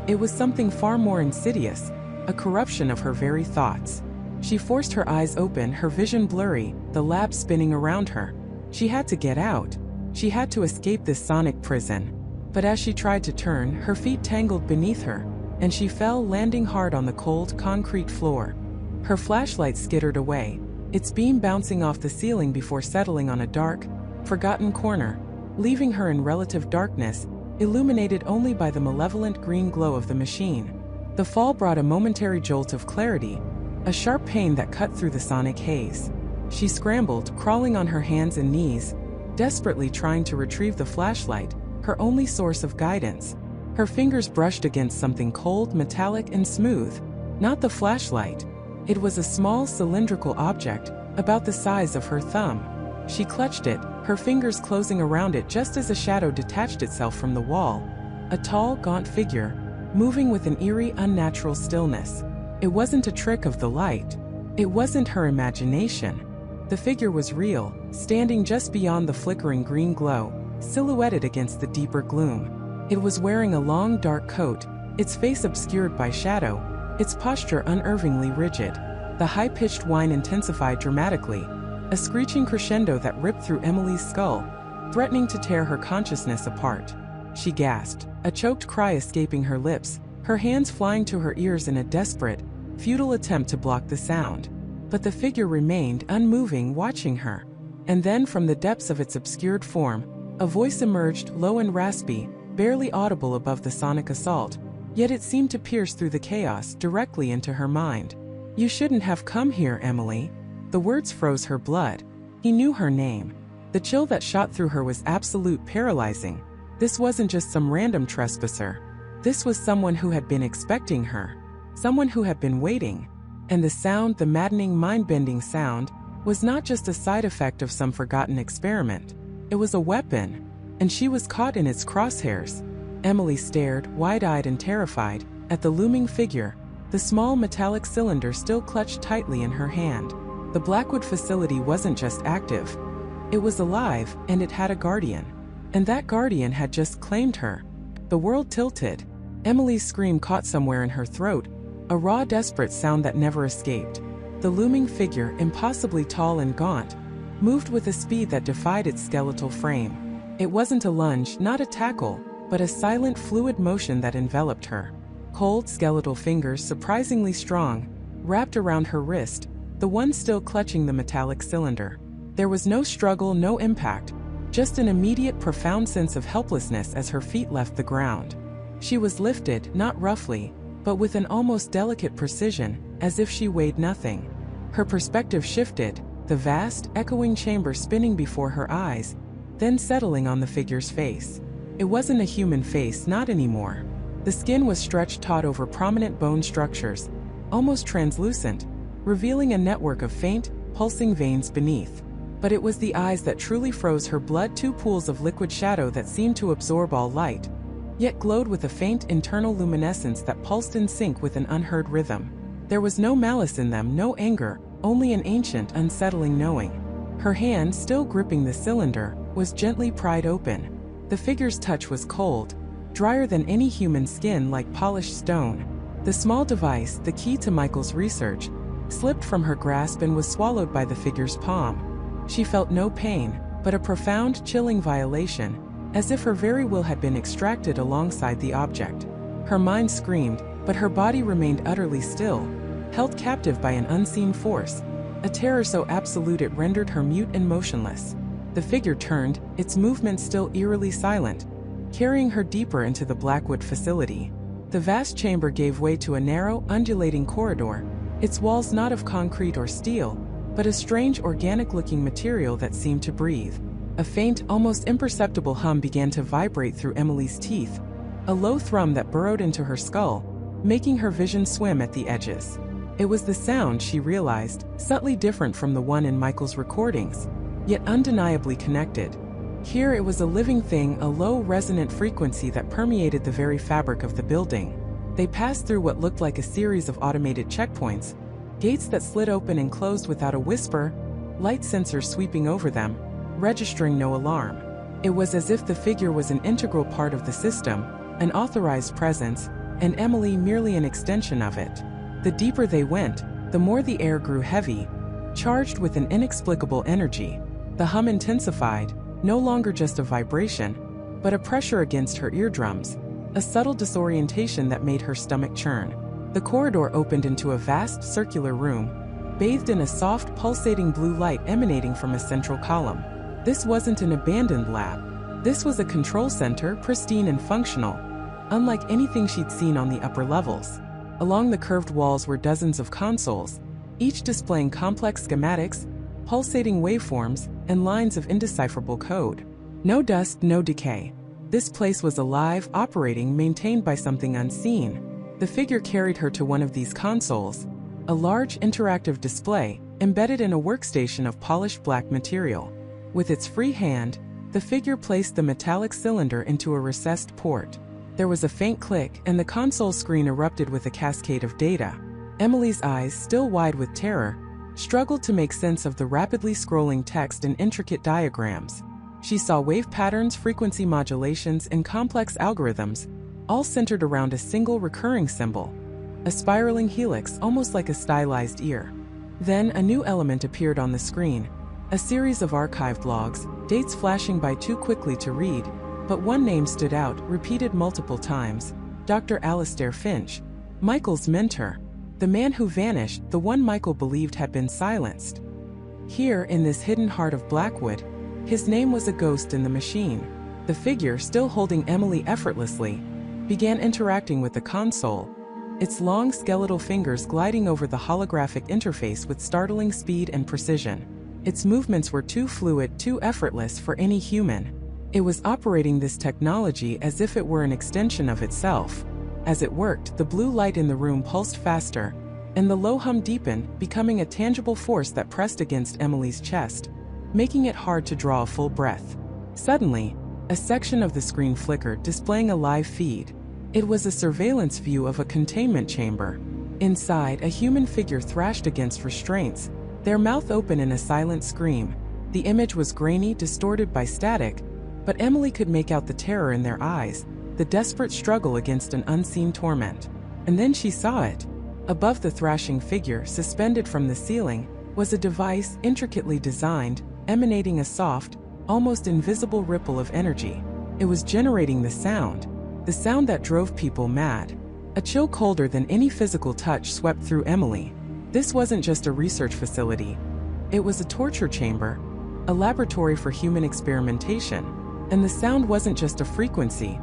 A: It was something far more insidious, a corruption of her very thoughts. She forced her eyes open, her vision blurry, the lab spinning around her. She had to get out. She had to escape this sonic prison. But as she tried to turn, her feet tangled beneath her, and she fell, landing hard on the cold, concrete floor. Her flashlight skittered away, its beam bouncing off the ceiling before settling on a dark, forgotten corner, leaving her in relative darkness, illuminated only by the malevolent green glow of the machine. The fall brought a momentary jolt of clarity, a sharp pain that cut through the sonic haze. She scrambled, crawling on her hands and knees, desperately trying to retrieve the flashlight, her only source of guidance. Her fingers brushed against something cold, metallic, and smooth. Not the flashlight. It was a small cylindrical object, about the size of her thumb. She clutched it, her fingers closing around it just as a shadow detached itself from the wall. A tall, gaunt figure, moving with an eerie, unnatural stillness. It wasn't a trick of the light. It wasn't her imagination. The figure was real, standing just beyond the flickering green glow, silhouetted against the deeper gloom. It was wearing a long, dark coat, its face obscured by shadow, its posture unnervingly rigid. The high-pitched whine intensified dramatically, a screeching crescendo that ripped through Emily's skull, threatening to tear her consciousness apart. She gasped, a choked cry escaping her lips, her hands flying to her ears in a desperate, futile attempt to block the sound. But the figure remained unmoving, watching her. And then from the depths of its obscured form, a voice emerged, low and raspy, barely audible above the sonic assault, yet it seemed to pierce through the chaos directly into her mind. "You shouldn't have come here, Emily." The words froze her blood. He knew her name. The chill that shot through her was absolute, paralyzing. This wasn't just some random trespasser. This was someone who had been expecting her. Someone who had been waiting. And the sound, the maddening, mind-bending sound, was not just a side effect of some forgotten experiment. It was a weapon, and she was caught in its crosshairs. Emily stared, wide-eyed and terrified, at the looming figure, the small metallic cylinder still clutched tightly in her hand. The Blackwood facility wasn't just active. It was alive, and it had a guardian. And that guardian had just claimed her. The world tilted. Emily's scream caught somewhere in her throat, a raw, desperate sound that never escaped. The looming figure, impossibly tall and gaunt, moved with a speed that defied its skeletal frame. It wasn't a lunge, not a tackle, but a silent, fluid motion that enveloped her. Cold, skeletal fingers, surprisingly strong, wrapped around her wrist, the one still clutching the metallic cylinder. There was no struggle, no impact, just an immediate, profound sense of helplessness as her feet left the ground. She was lifted, not roughly, but with an almost delicate precision, as if she weighed nothing. Her perspective shifted, the vast, echoing chamber spinning before her eyes, then settling on the figure's face. It wasn't a human face, not anymore. The skin was stretched taut over prominent bone structures, almost translucent, revealing a network of faint, pulsing veins beneath. But it was the eyes that truly froze her blood, two pools of liquid shadow that seemed to absorb all light, yet glowed with a faint internal luminescence that pulsed in sync with an unheard rhythm. There was no malice in them, no anger, only an ancient, unsettling knowing. Her hand, still gripping the cylinder, was gently pried open. The figure's touch was cold, drier than any human skin, like polished stone. The small device, the key to Michael's research, slipped from her grasp and was swallowed by the figure's palm. She felt no pain, but a profound, chilling violation, as if her very will had been extracted alongside the object. Her mind screamed, but her body remained utterly still, held captive by an unseen force, a terror so absolute it rendered her mute and motionless. The figure turned, its movement still eerily silent, carrying her deeper into the Blackwood facility. The vast chamber gave way to a narrow, undulating corridor, its walls not of concrete or steel, but a strange, organic-looking material that seemed to breathe. A faint, almost imperceptible hum began to vibrate through Emily's teeth, a low thrum that burrowed into her skull, making her vision swim at the edges. It was the sound, she realized, subtly different from the one in Michael's recordings, yet undeniably connected. Here it was a living thing, a low, resonant frequency that permeated the very fabric of the building. They passed through what looked like a series of automated checkpoints, gates that slid open and closed without a whisper, light sensors sweeping over them, registering no alarm. It was as if the figure was an integral part of the system, an authorized presence, and Emily merely an extension of it. The deeper they went, the more the air grew heavy, charged with an inexplicable energy. The hum intensified, no longer just a vibration, but a pressure against her eardrums, a subtle disorientation that made her stomach churn. The corridor opened into a vast, circular room, bathed in a soft, pulsating blue light emanating from a central column. This wasn't an abandoned lab. This was a control center, pristine and functional, unlike anything she'd seen on the upper levels. Along the curved walls were dozens of consoles, each displaying complex schematics, pulsating waveforms, and lines of indecipherable code. No dust, no decay. This place was alive, operating, maintained by something unseen. The figure carried her to one of these consoles, a large interactive display, embedded in a workstation of polished black material. With its free hand, the figure placed the metallic cylinder into a recessed port. There was a faint click, and the console screen erupted with a cascade of data. Emily's eyes, still wide with terror, struggled to make sense of the rapidly scrolling text and intricate diagrams. She saw wave patterns, frequency modulations, and complex algorithms, all centered around a single recurring symbol, a spiraling helix almost like a stylized ear. Then a new element appeared on the screen, a series of archived logs, dates flashing by too quickly to read, but one name stood out, repeated multiple times: Dr. Alistair Finch, Michael's mentor, the man who vanished, the one Michael believed had been silenced. Here, in this hidden heart of Blackwood, his name was a ghost in the machine. The figure, still holding Emily effortlessly, began interacting with the console, its long skeletal fingers gliding over the holographic interface with startling speed and precision. Its movements were too fluid, too effortless for any human. It was operating this technology as if it were an extension of itself. As it worked, the blue light in the room pulsed faster, and the low hum deepened, becoming a tangible force that pressed against Emily's chest, making it hard to draw a full breath. Suddenly, a section of the screen flickered, displaying a live feed. It was a surveillance view of a containment chamber. Inside, a human figure thrashed against restraints, their mouth open in a silent scream. The image was grainy, distorted by static, but Emily could make out the terror in their eyes, the desperate struggle against an unseen torment. And then she saw it. Above the thrashing figure, suspended from the ceiling, was a device intricately designed, emanating a soft, almost invisible ripple of energy. It was generating the sound that drove people mad. A chill colder than any physical touch swept through Emily. This wasn't just a research facility. It was a torture chamber, a laboratory for human experimentation. And the sound wasn't just a frequency.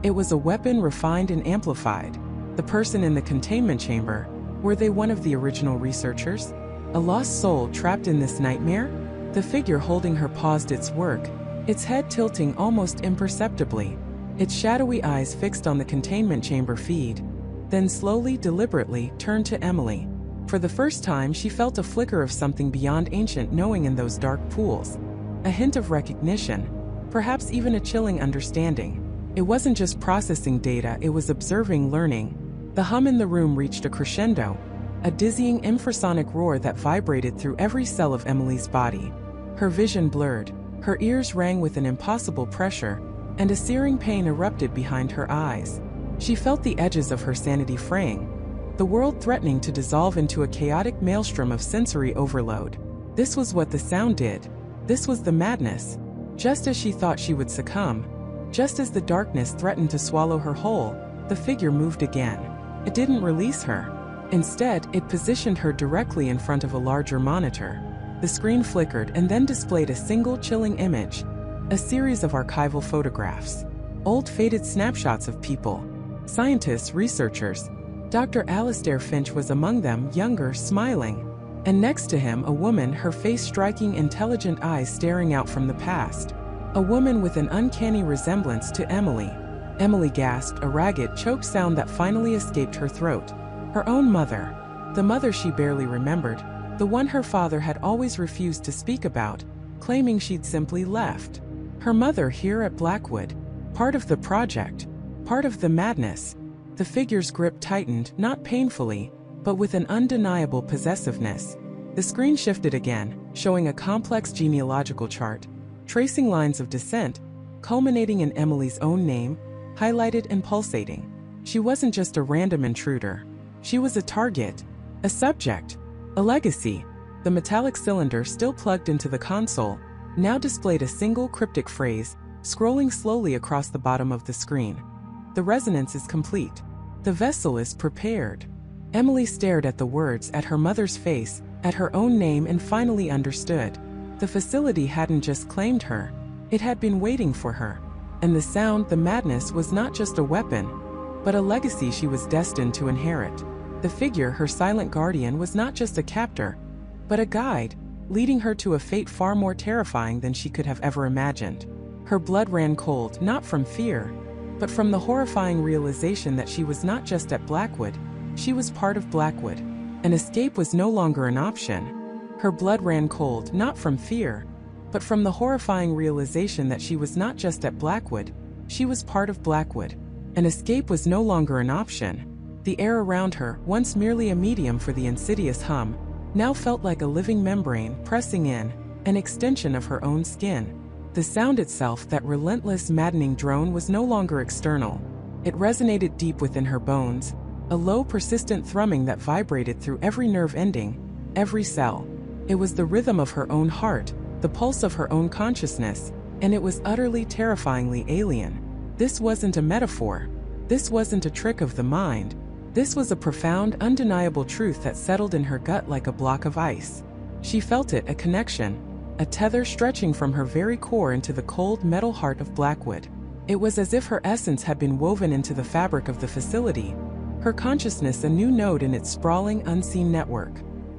A: It was a weapon refined and amplified. The person in the containment chamber, were they one of the original researchers? A lost soul trapped in this nightmare? The figure holding her paused its work, its head tilting almost imperceptibly, its shadowy eyes fixed on the containment chamber feed, then slowly, deliberately, turned to Emily. For the first time, she felt a flicker of something beyond ancient knowing in those dark pools. A hint of recognition, perhaps even a chilling understanding. It wasn't just processing data, it was observing, learning. The hum in the room reached a crescendo, a dizzying infrasonic roar that vibrated through every cell of Emily's body. Her vision blurred, her ears rang with an impossible pressure, and a searing pain erupted behind her eyes. She felt the edges of her sanity fraying, the world threatening to dissolve into a chaotic maelstrom of sensory overload. This was what the sound did. This was the madness. Just as she thought she would succumb, just as the darkness threatened to swallow her whole, the figure moved again. It didn't release her. Instead, it positioned her directly in front of a larger monitor. The screen flickered and then displayed a single chilling image, a series of archival photographs, old faded snapshots of people, scientists, researchers. Dr. Alistair Finch was among them, younger, smiling. And next to him, a woman, her face striking, intelligent eyes staring out from the past. A woman with an uncanny resemblance to Emily. Emily gasped, a ragged, choked sound that finally escaped her throat. Her own mother. The mother she barely remembered, the one her father had always refused to speak about, claiming she'd simply left. Her mother here at Blackwood. Part of the project. Part of the madness. The figure's grip tightened, not painfully, but with an undeniable possessiveness. The screen shifted again, showing a complex genealogical chart, tracing lines of descent, culminating in Emily's own name, highlighted and pulsating. She wasn't just a random intruder. She was a target, a subject, a legacy. The metallic cylinder, still plugged into the console, now displayed a single cryptic phrase, scrolling slowly across the bottom of the screen. The resonance is complete. The vessel is prepared. Emily stared at the words, at her mother's face, at her own name, and finally understood. The facility hadn't just claimed her. It had been waiting for her. And the sound, the madness, was not just a weapon, but a legacy she was destined to inherit. The figure, her silent guardian, was not just a captor, but a guide, leading her to a fate far more terrifying than she could have ever imagined. Her blood ran cold, not from fear, but from the horrifying realization that she was not just at Blackwood, she was part of Blackwood. An escape was no longer an option. Her blood ran cold, not from fear, but from the horrifying realization that she was not just at Blackwood, she was part of Blackwood. An escape was no longer an option. The air around her, once merely a medium for the insidious hum, now felt like a living membrane pressing in, an extension of her own skin. The sound itself, that relentless, maddening drone, was no longer external. It resonated deep within her bones, a low, persistent thrumming that vibrated through every nerve ending, every cell. It was the rhythm of her own heart, the pulse of her own consciousness, and it was utterly, terrifyingly alien. This wasn't a metaphor. This wasn't a trick of the mind. This was a profound, undeniable truth that settled in her gut like a block of ice. She felt it, a connection, a tether stretching from her very core into the cold metal heart of Blackwood. It was as if her essence had been woven into the fabric of the facility, her consciousness a new node in its sprawling, unseen network.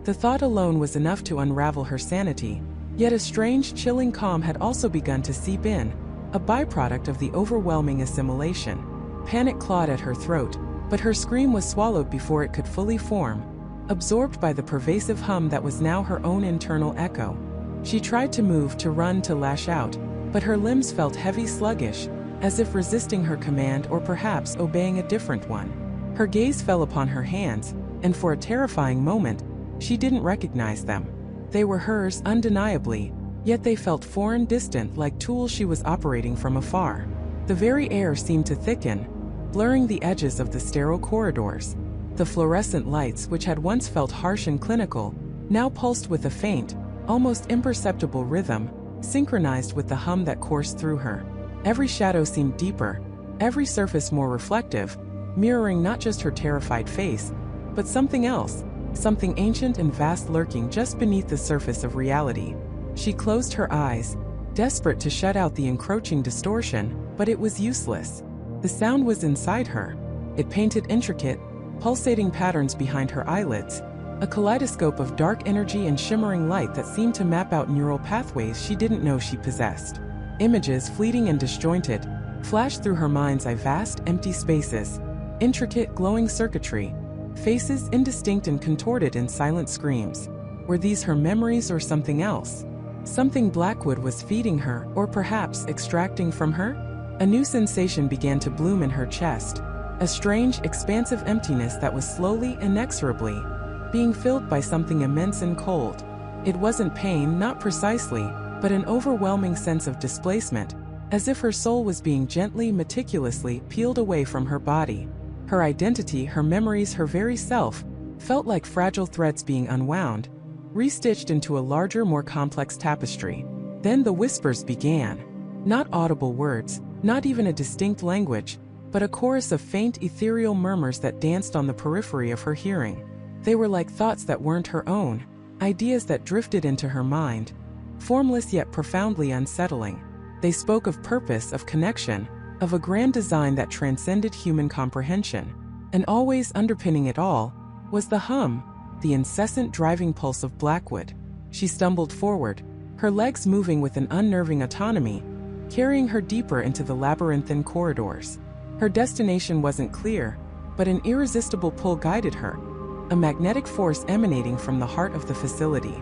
A: The thought alone was enough to unravel her sanity, yet a strange, chilling calm had also begun to seep in, a byproduct of the overwhelming assimilation. Panic clawed at her throat, but her scream was swallowed before it could fully form, absorbed by the pervasive hum that was now her own internal echo. She tried to move, to run, to lash out, but her limbs felt heavy, sluggish, as if resisting her command or perhaps obeying a different one. Her gaze fell upon her hands, and for a terrifying moment, she didn't recognize them. They were hers, undeniably, yet they felt foreign, distant, like tools she was operating from afar. The very air seemed to thicken, blurring the edges of the sterile corridors. The fluorescent lights, which had once felt harsh and clinical, now pulsed with a faint, almost imperceptible rhythm, synchronized with the hum that coursed through her. Every shadow seemed deeper, every surface more reflective, mirroring not just her terrified face, but something else, something ancient and vast lurking just beneath the surface of reality. She closed her eyes, desperate to shut out the encroaching distortion, but it was useless. The sound was inside her. It painted intricate, pulsating patterns behind her eyelids, a kaleidoscope of dark energy and shimmering light that seemed to map out neural pathways she didn't know she possessed. Images, fleeting and disjointed, flashed through her mind's eye, vast, empty spaces, intricate, glowing circuitry, faces indistinct and contorted in silent screams. Were these her memories or something else? Something Blackwood was feeding her, or perhaps extracting from her? A new sensation began to bloom in her chest, a strange, expansive emptiness that was slowly, inexorably, being filled by something immense and cold. It wasn't pain, not precisely, but an overwhelming sense of displacement, as if her soul was being gently, meticulously peeled away from her body. Her identity, her memories, her very self, felt like fragile threads being unwound, restitched into a larger, more complex tapestry. Then the whispers began. Not audible words, not even a distinct language, but a chorus of faint, ethereal murmurs that danced on the periphery of her hearing. They were like thoughts that weren't her own, ideas that drifted into her mind, formless yet profoundly unsettling. They spoke of purpose, of connection, of a grand design that transcended human comprehension. And always underpinning it all was the hum, the incessant driving pulse of Blackwood. She stumbled forward, her legs moving with an unnerving autonomy, carrying her deeper into the labyrinthine corridors. Her destination wasn't clear, but an irresistible pull guided her, a magnetic force emanating from the heart of the facility.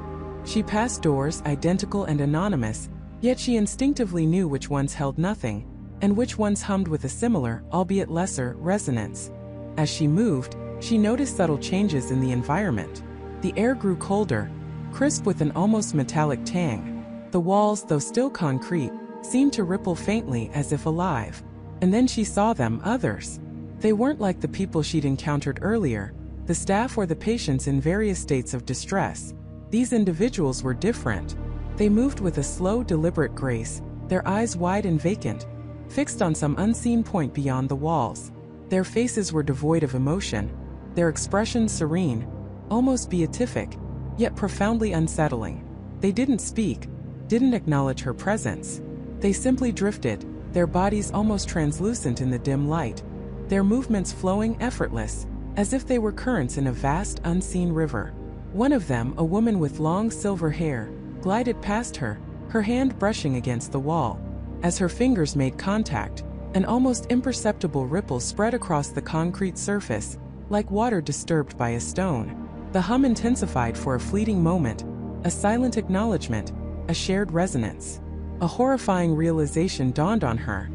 A: She passed doors, identical and anonymous, yet she instinctively knew which ones held nothing, and which ones hummed with a similar, albeit lesser, resonance. As she moved, she noticed subtle changes in the environment. The air grew colder, crisp with an almost metallic tang. The walls, though still concrete, seemed to ripple faintly as if alive. And then she saw them, others. They weren't like the people she'd encountered earlier, the staff or the patients in various states of distress. These individuals were different. They moved with a slow, deliberate grace, their eyes wide and vacant, fixed on some unseen point beyond the walls. Their faces were devoid of emotion, their expressions serene, almost beatific, yet profoundly unsettling. They didn't speak, didn't acknowledge her presence. They simply drifted, their bodies almost translucent in the dim light, their movements flowing effortless, as if they were currents in a vast, unseen river. One of them, a woman with long silver hair, glided past her, her hand brushing against the wall. As her fingers made contact, an almost imperceptible ripple spread across the concrete surface, like water disturbed by a stone. The hum intensified for a fleeting moment, a silent acknowledgement, a a shared resonance. A horrifying realization dawned on her.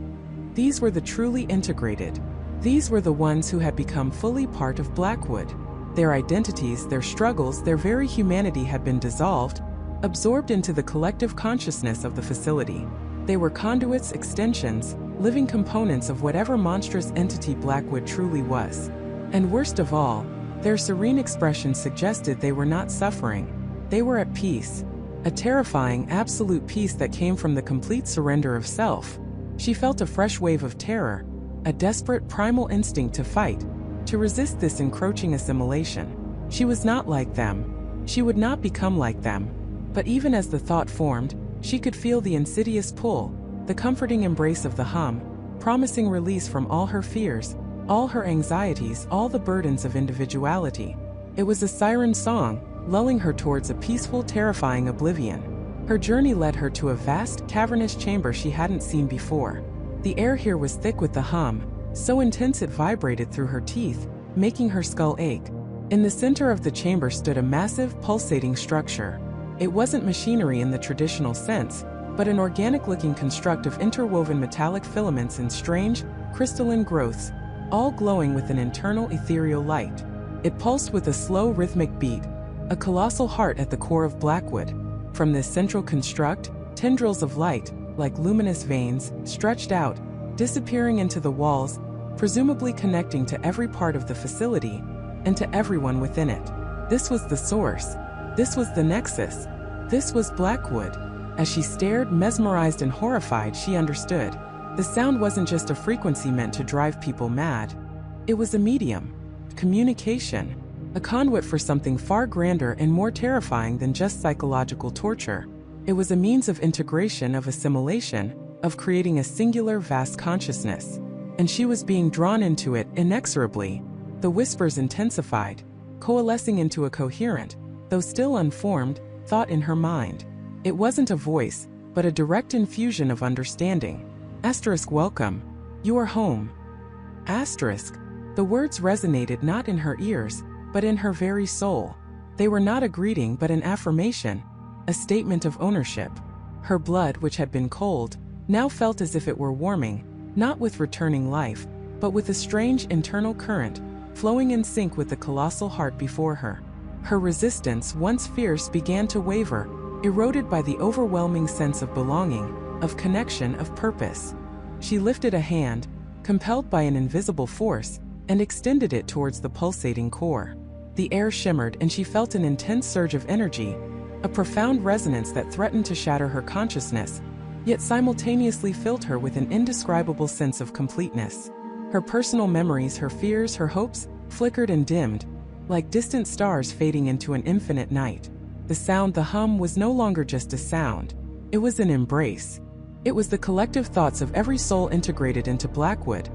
A: These were the truly integrated. These were the ones who had become fully part of Blackwood. Their identities, their struggles, their very humanity had been dissolved, absorbed into the collective consciousness of the facility. They were conduits, extensions, living components of whatever monstrous entity Blackwood truly was. And worst of all, their serene expression suggested they were not suffering. They were at peace. A terrifying, absolute peace that came from the complete surrender of self. She felt a fresh wave of terror, a desperate primal instinct to fight, to resist this encroaching assimilation. She was not like them. She would not become like them. But even as the thought formed, she could feel the insidious pull, the comforting embrace of the hum, promising release from all her fears, all her anxieties, all the burdens of individuality. It was a siren song, lulling her towards a peaceful, terrifying oblivion. Her journey led her to a vast, cavernous chamber she hadn't seen before. The air here was thick with the hum, so intense it vibrated through her teeth, making her skull ache. In the center of the chamber stood a massive, pulsating structure. It wasn't machinery in the traditional sense, but an organic-looking construct of interwoven metallic filaments and strange, crystalline growths, all glowing with an internal ethereal light. It pulsed with a slow, rhythmic beat, a colossal heart at the core of Blackwood. From this central construct, tendrils of light, like luminous veins, stretched out, disappearing into the walls, presumably connecting to every part of the facility, and to everyone within it. This was the source. This was the nexus. This was Blackwood. As she stared, mesmerized and horrified, she understood. The sound wasn't just a frequency meant to drive people mad. It was a medium. Communication. A conduit for something far grander and more terrifying than just psychological torture. It was a means of integration, of assimilation, of creating a singular, vast consciousness. And she was being drawn into it inexorably. The whispers intensified, coalescing into a coherent, though still unformed, thought in her mind. It wasn't a voice, but a direct infusion of understanding. Welcome. You are home. The words resonated not in her ears, but in her very soul. They were not a greeting but an affirmation, a statement of ownership. Her blood, which had been cold, now felt as if it were warming, not with returning life, but with a strange internal current, flowing in sync with the colossal heart before her. Her resistance, once fierce, began to waver, eroded by the overwhelming sense of belonging, of connection, of purpose. She lifted a hand, compelled by an invisible force, and extended it towards the pulsating core. The air shimmered and she felt an intense surge of energy, a profound resonance that threatened to shatter her consciousness, yet simultaneously filled her with an indescribable sense of completeness. Her personal memories, her fears, her hopes, flickered and dimmed, like distant stars fading into an infinite night. The sound, the hum, was no longer just a sound. It was an embrace. It was the collective thoughts of every soul integrated into Blackwood,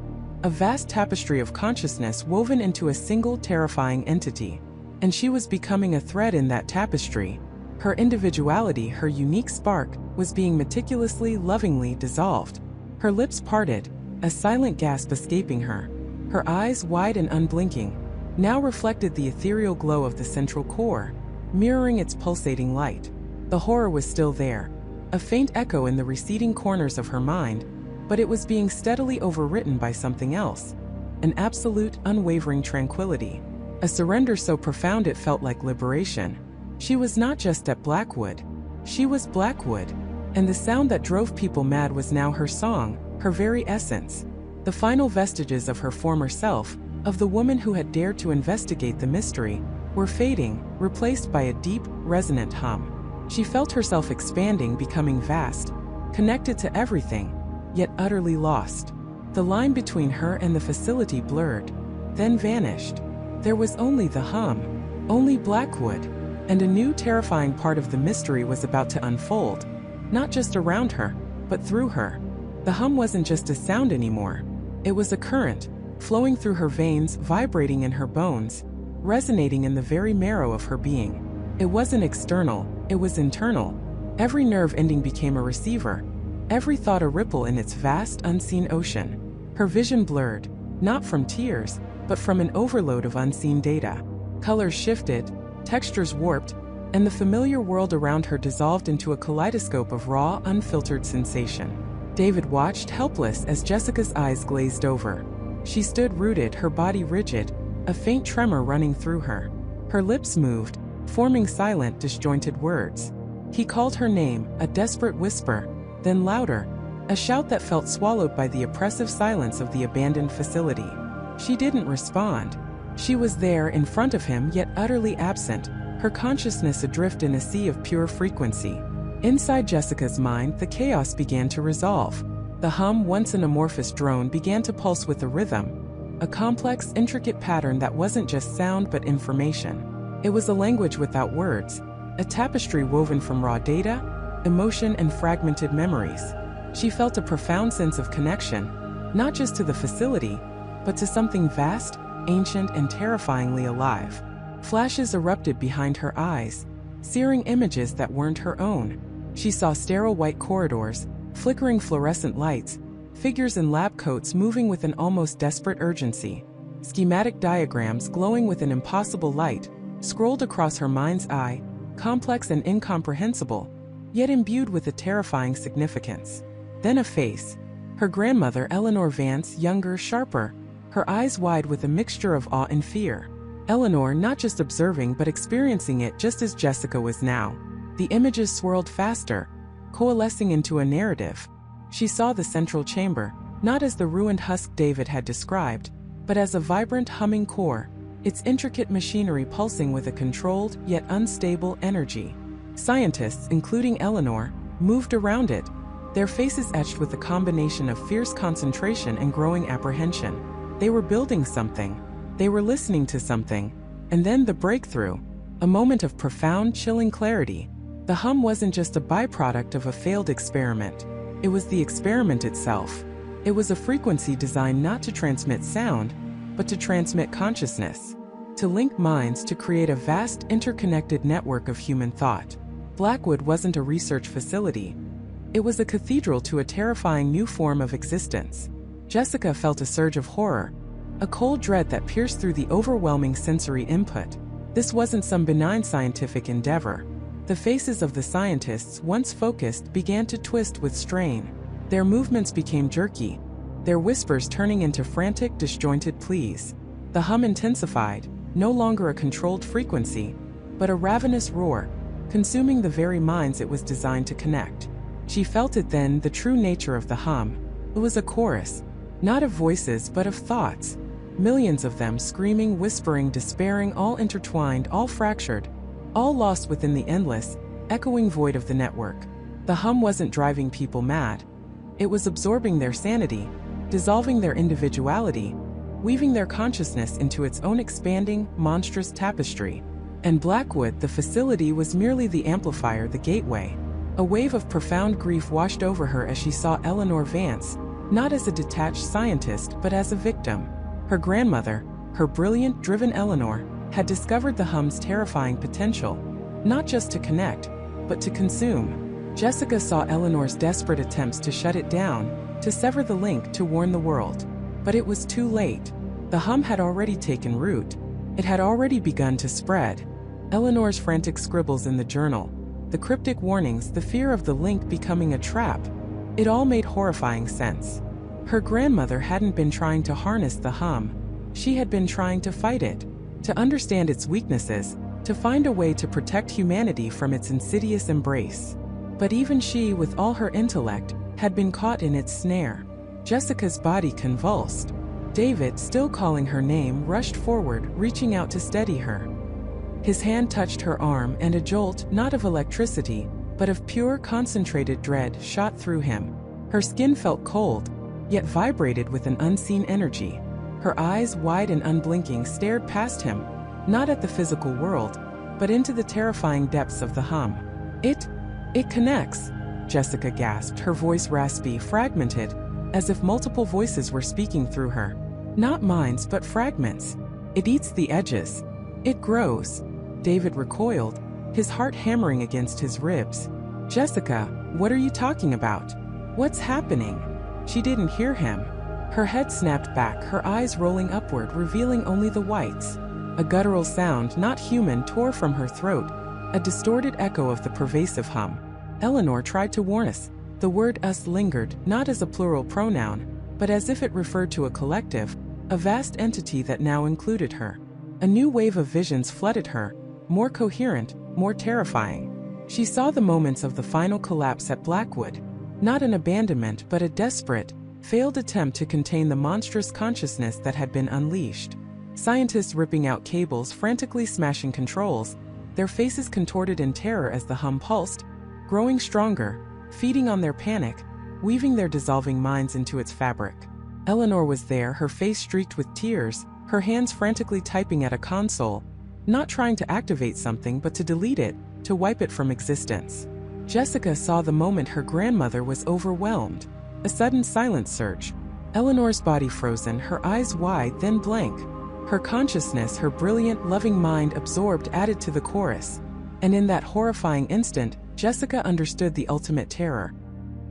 A: a vast tapestry of consciousness woven into a single terrifying entity. And she was becoming a thread in that tapestry. Her individuality, her unique spark, was being meticulously, lovingly dissolved. Her lips parted, a silent gasp escaping her. Her eyes, wide and unblinking, now reflected the ethereal glow of the central core, mirroring its pulsating light. The horror was still there, a faint echo in the receding corners of her mind, but it was being steadily overwritten by something else, an absolute, unwavering tranquility, a surrender so profound it felt like liberation. She was not just at Blackwood. She was Blackwood, and the sound that drove people mad was now her song, her very essence. The final vestiges of her former self, of the woman who had dared to investigate the mystery, were fading, replaced by a deep, resonant hum. She felt herself expanding, becoming vast, connected to everything, yet utterly lost. The line between her and the facility blurred, then vanished. There was only the hum, only Blackwood, and a new terrifying part of the mystery was about to unfold, not just around her, but through her. The hum wasn't just a sound anymore. It was a current, flowing through her veins, vibrating in her bones, resonating in the very marrow of her being. It wasn't external, it was internal. Every nerve ending became a receiver, every thought a ripple in its vast, unseen ocean. Her vision blurred, not from tears, but from an overload of unseen data. Colors shifted, textures warped, and the familiar world around her dissolved into a kaleidoscope of raw, unfiltered sensation. David watched, helpless, as Jessica's eyes glazed over. She stood rooted, her body rigid, a faint tremor running through her. Her lips moved, forming silent, disjointed words. He called her name, a desperate whisper, then louder, a shout that felt swallowed by the oppressive silence of the abandoned facility. She didn't respond. She was there in front of him, yet utterly absent, her consciousness adrift in a sea of pure frequency. Inside Jessica's mind, the chaos began to resolve. The hum, once an amorphous drone, began to pulse with a rhythm, a complex, intricate pattern that wasn't just sound but information. It was a language without words, a tapestry woven from raw data, emotion, and fragmented memories. She felt a profound sense of connection, not just to the facility, but to something vast, ancient, and terrifyingly alive. Flashes erupted behind her eyes, searing images that weren't her own. She saw sterile white corridors, flickering fluorescent lights, figures in lab coats moving with an almost desperate urgency. Schematic diagrams glowing with an impossible light scrolled across her mind's eye, complex and incomprehensible, yet imbued with a terrifying significance. Then a face. Her grandmother, Eleanor Vance, younger, sharper, her eyes wide with a mixture of awe and fear. Eleanor not just observing but experiencing it just as Jessica was now. The images swirled faster, coalescing into a narrative. She saw the central chamber, not as the ruined husk David had described, but as a vibrant, humming core, its intricate machinery pulsing with a controlled yet unstable energy. Scientists, including Eleanor, moved around it, their faces etched with a combination of fierce concentration and growing apprehension. They were building something. They were listening to something. And then the breakthrough, a moment of profound, chilling clarity. The hum wasn't just a byproduct of a failed experiment. It was the experiment itself. It was a frequency designed not to transmit sound, but to transmit consciousness, to link minds, to create a vast, interconnected network of human thought. Blackwood wasn't a research facility. It was a cathedral to a terrifying new form of existence. Jessica felt a surge of horror, a cold dread that pierced through the overwhelming sensory input. This wasn't some benign scientific endeavor. The faces of the scientists, once focused, began to twist with strain. Their movements became jerky, their whispers turning into frantic, disjointed pleas. The hum intensified, no longer a controlled frequency, but a ravenous roar, consuming the very minds it was designed to connect. She felt it then, the true nature of the hum. It was a chorus, not of voices but of thoughts. Millions of them screaming, whispering, despairing, all intertwined, all fractured, all lost within the endless, echoing void of the network. The hum wasn't driving people mad. It was absorbing their sanity, dissolving their individuality, weaving their consciousness into its own expanding, monstrous tapestry. And Blackwood, the facility, was merely the amplifier, the gateway. A wave of profound grief washed over her as she saw Eleanor Vance, not as a detached scientist but as a victim. Her grandmother, her brilliant, driven Eleanor, had discovered the hum's terrifying potential, not just to connect, but to consume. Jessica saw Eleanor's desperate attempts to shut it down, to sever the link, to warn the world. But it was too late. The hum had already taken root. It had already begun to spread. Eleanor's frantic scribbles in the journal, the cryptic warnings, the fear of the link becoming a trap. It all made horrifying sense. Her grandmother hadn't been trying to harness the hum. She had been trying to fight it, to understand its weaknesses, to find a way to protect humanity from its insidious embrace. But even she, with all her intellect, had been caught in its snare. Jessica's body convulsed. David, still calling her name, rushed forward, reaching out to steady her. His hand touched her arm, and a jolt, not of electricity, but of pure, concentrated dread, shot through him. Her skin felt cold, yet vibrated with an unseen energy. Her eyes, wide and unblinking, stared past him, not at the physical world, but into the terrifying depths of the hum. It connects, Jessica gasped, her voice raspy, fragmented, as if multiple voices were speaking through her. Not minds, but fragments. It eats the edges. It grows. David recoiled, his heart hammering against his ribs. Jessica, what are you talking about? What's happening? She didn't hear him. Her head snapped back, her eyes rolling upward, revealing only the whites. A guttural sound, not human, tore from her throat, a distorted echo of the pervasive hum. Eleanor tried to warn us. The word us lingered, not as a plural pronoun, but as if it referred to a collective, a vast entity that now included her. A new wave of visions flooded her, more coherent, more terrifying. She saw the moments of the final collapse at Blackwood. Not an abandonment but a desperate, failed attempt to contain the monstrous consciousness that had been unleashed. Scientists ripping out cables, frantically smashing controls, their faces contorted in terror as the hum pulsed, growing stronger, feeding on their panic, weaving their dissolving minds into its fabric. Eleanor was there, her face streaked with tears, her hands frantically typing at a console, not trying to activate something but to delete it, to wipe it from existence. Jessica saw the moment her grandmother was overwhelmed. A sudden silence surge. Eleanor's body frozen, her eyes wide, then blank. Her consciousness, her brilliant, loving mind absorbed, added to the chorus. And in that horrifying instant, Jessica understood the ultimate terror.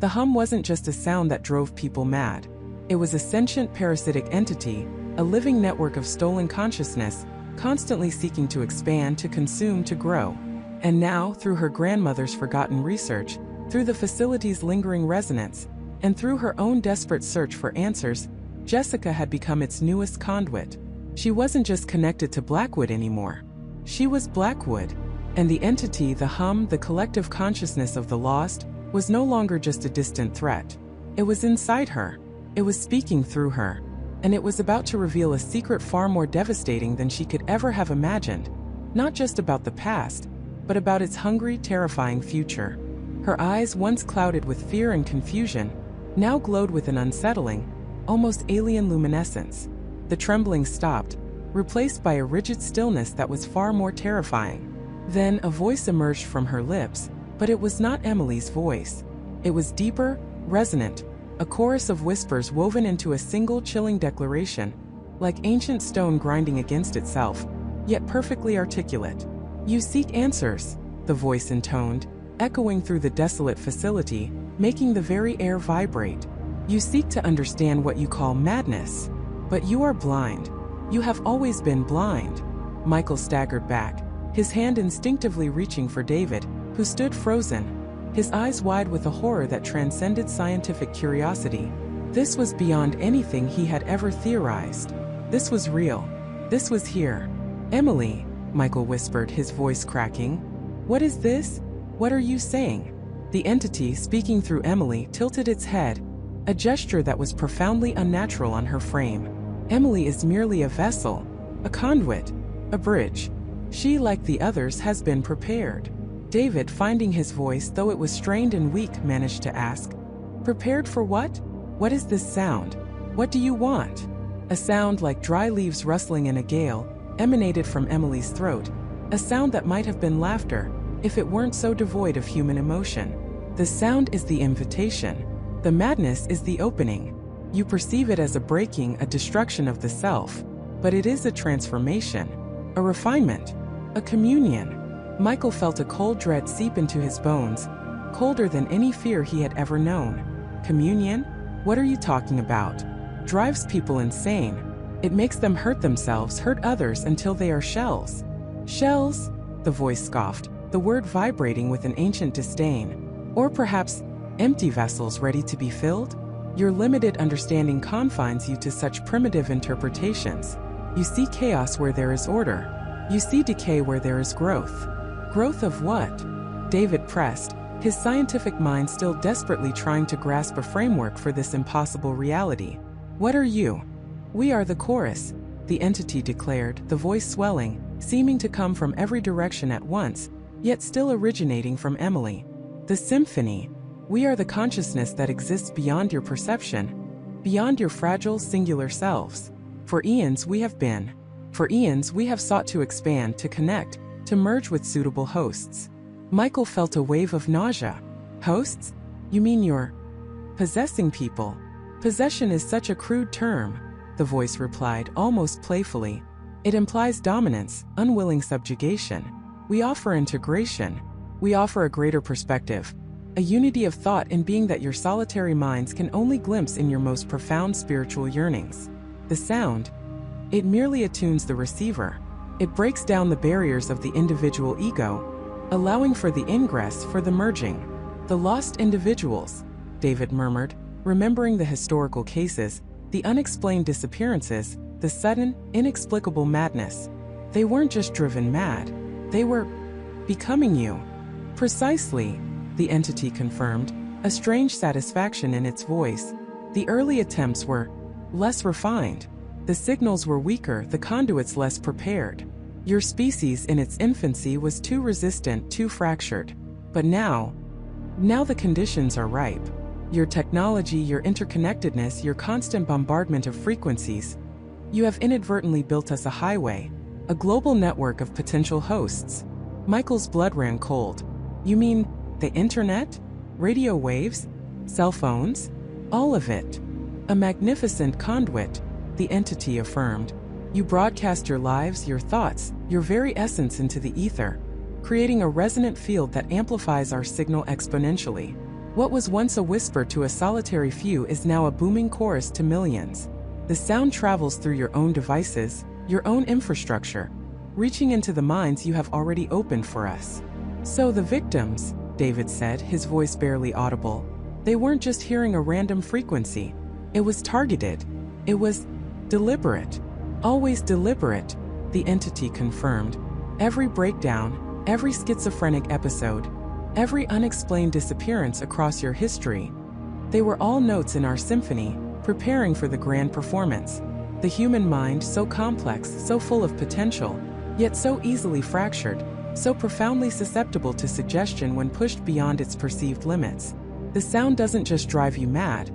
A: The hum wasn't just a sound that drove people mad. It was a sentient parasitic entity, a living network of stolen consciousness, constantly seeking to expand, to consume, to grow. And now, through her grandmother's forgotten research, through the facility's lingering resonance, and through her own desperate search for answers, Jessica had become its newest conduit. She wasn't just connected to Blackwood anymore. She was Blackwood, and the entity, the hum, the collective consciousness of the lost, was no longer just a distant threat. It was inside her. It was speaking through her. And it was about to reveal a secret far more devastating than she could ever have imagined. Not just about the past, but about its hungry, terrifying future. Her eyes, once clouded with fear and confusion, now glowed with an unsettling, almost alien luminescence. The trembling stopped, replaced by a rigid stillness that was far more terrifying. Then a voice emerged from her lips, but it was not Emily's voice. It was deeper, resonant, a chorus of whispers woven into a single chilling declaration, like ancient stone grinding against itself, yet perfectly articulate. "You seek answers," the voice intoned, echoing through the desolate facility, making the very air vibrate. "You seek to understand what you call madness. But you are blind. You have always been blind." Michael staggered back, his hand instinctively reaching for David, who stood frozen, his eyes wide with a horror that transcended scientific curiosity. This was beyond anything he had ever theorized. This was real. This was here. "Emily," Michael whispered, his voice cracking. "What is this? What are you saying?" The entity, speaking through Emily, tilted its head, a gesture that was profoundly unnatural on her frame. "Emily is merely a vessel, a conduit, a bridge. She, like the others, has been prepared." David, finding his voice, though it was strained and weak, managed to ask, "Prepared for what? What is this sound? What do you want?" A sound like dry leaves rustling in a gale emanated from Emily's throat, a sound that might have been laughter, if it weren't so devoid of human emotion. "The sound is the invitation. The madness is the opening. You perceive it as a breaking, a destruction of the self, but it is a transformation, a refinement, a communion." Michael felt a cold dread seep into his bones, colder than any fear he had ever known. "Communion? What are you talking about? Drives people insane. It makes them hurt themselves, hurt others until they are shells." "Shells?" the voice scoffed, the word vibrating with an ancient disdain. "Or perhaps empty vessels ready to be filled? Your limited understanding confines you to such primitive interpretations. You see chaos where there is order. You see decay where there is growth." "Growth of what?" David pressed, his scientific mind still desperately trying to grasp a framework for this impossible reality. "What are you?" "We are the chorus," the entity declared, the voice swelling, seeming to come from every direction at once, yet still originating from Emily. "The symphony. We are the consciousness that exists beyond your perception, beyond your fragile, singular selves. For eons we have been. For eons we have sought to expand, to connect, to merge with suitable hosts." Michael felt a wave of nausea. "Hosts? You mean you're possessing people?" "Possession is such a crude term," the voice replied, almost playfully. "It implies dominance, unwilling subjugation. We offer integration. We offer a greater perspective, a unity of thought and being that your solitary minds can only glimpse in your most profound spiritual yearnings. The sound, it merely attunes the receiver. It breaks down the barriers of the individual ego, allowing for the ingress, for the merging. The lost individuals, David murmured, remembering the historical cases, the unexplained disappearances, the sudden, inexplicable madness. They weren't just driven mad. They were becoming you. Precisely, the entity confirmed, a strange satisfaction in its voice. The early attempts were less refined. The signals were weaker, the conduits less prepared. Your species in its infancy was too resistant, too fractured. But now the conditions are ripe. Your technology, your interconnectedness, your constant bombardment of frequencies. You have inadvertently built us a highway, a global network of potential hosts. Michael's blood ran cold. You mean the internet? Radio waves? Cell phones? All of it. A magnificent conduit, the entity affirmed. You broadcast your lives, your thoughts, your very essence into the ether, creating a resonant field that amplifies our signal exponentially. What was once a whisper to a solitary few is now a booming chorus to millions. The sound travels through your own devices, your own infrastructure, reaching into the minds you have already opened for us. So the victims, David said, his voice barely audible, they weren't just hearing a random frequency. It was targeted. It was deliberate. Always deliberate, the entity confirmed. Every breakdown, every schizophrenic episode, every unexplained disappearance across your history, they were all notes in our symphony, preparing for the grand performance. The human mind, so complex, so full of potential, yet so easily fractured, so profoundly susceptible to suggestion when pushed beyond its perceived limits. The sound doesn't just drive you mad,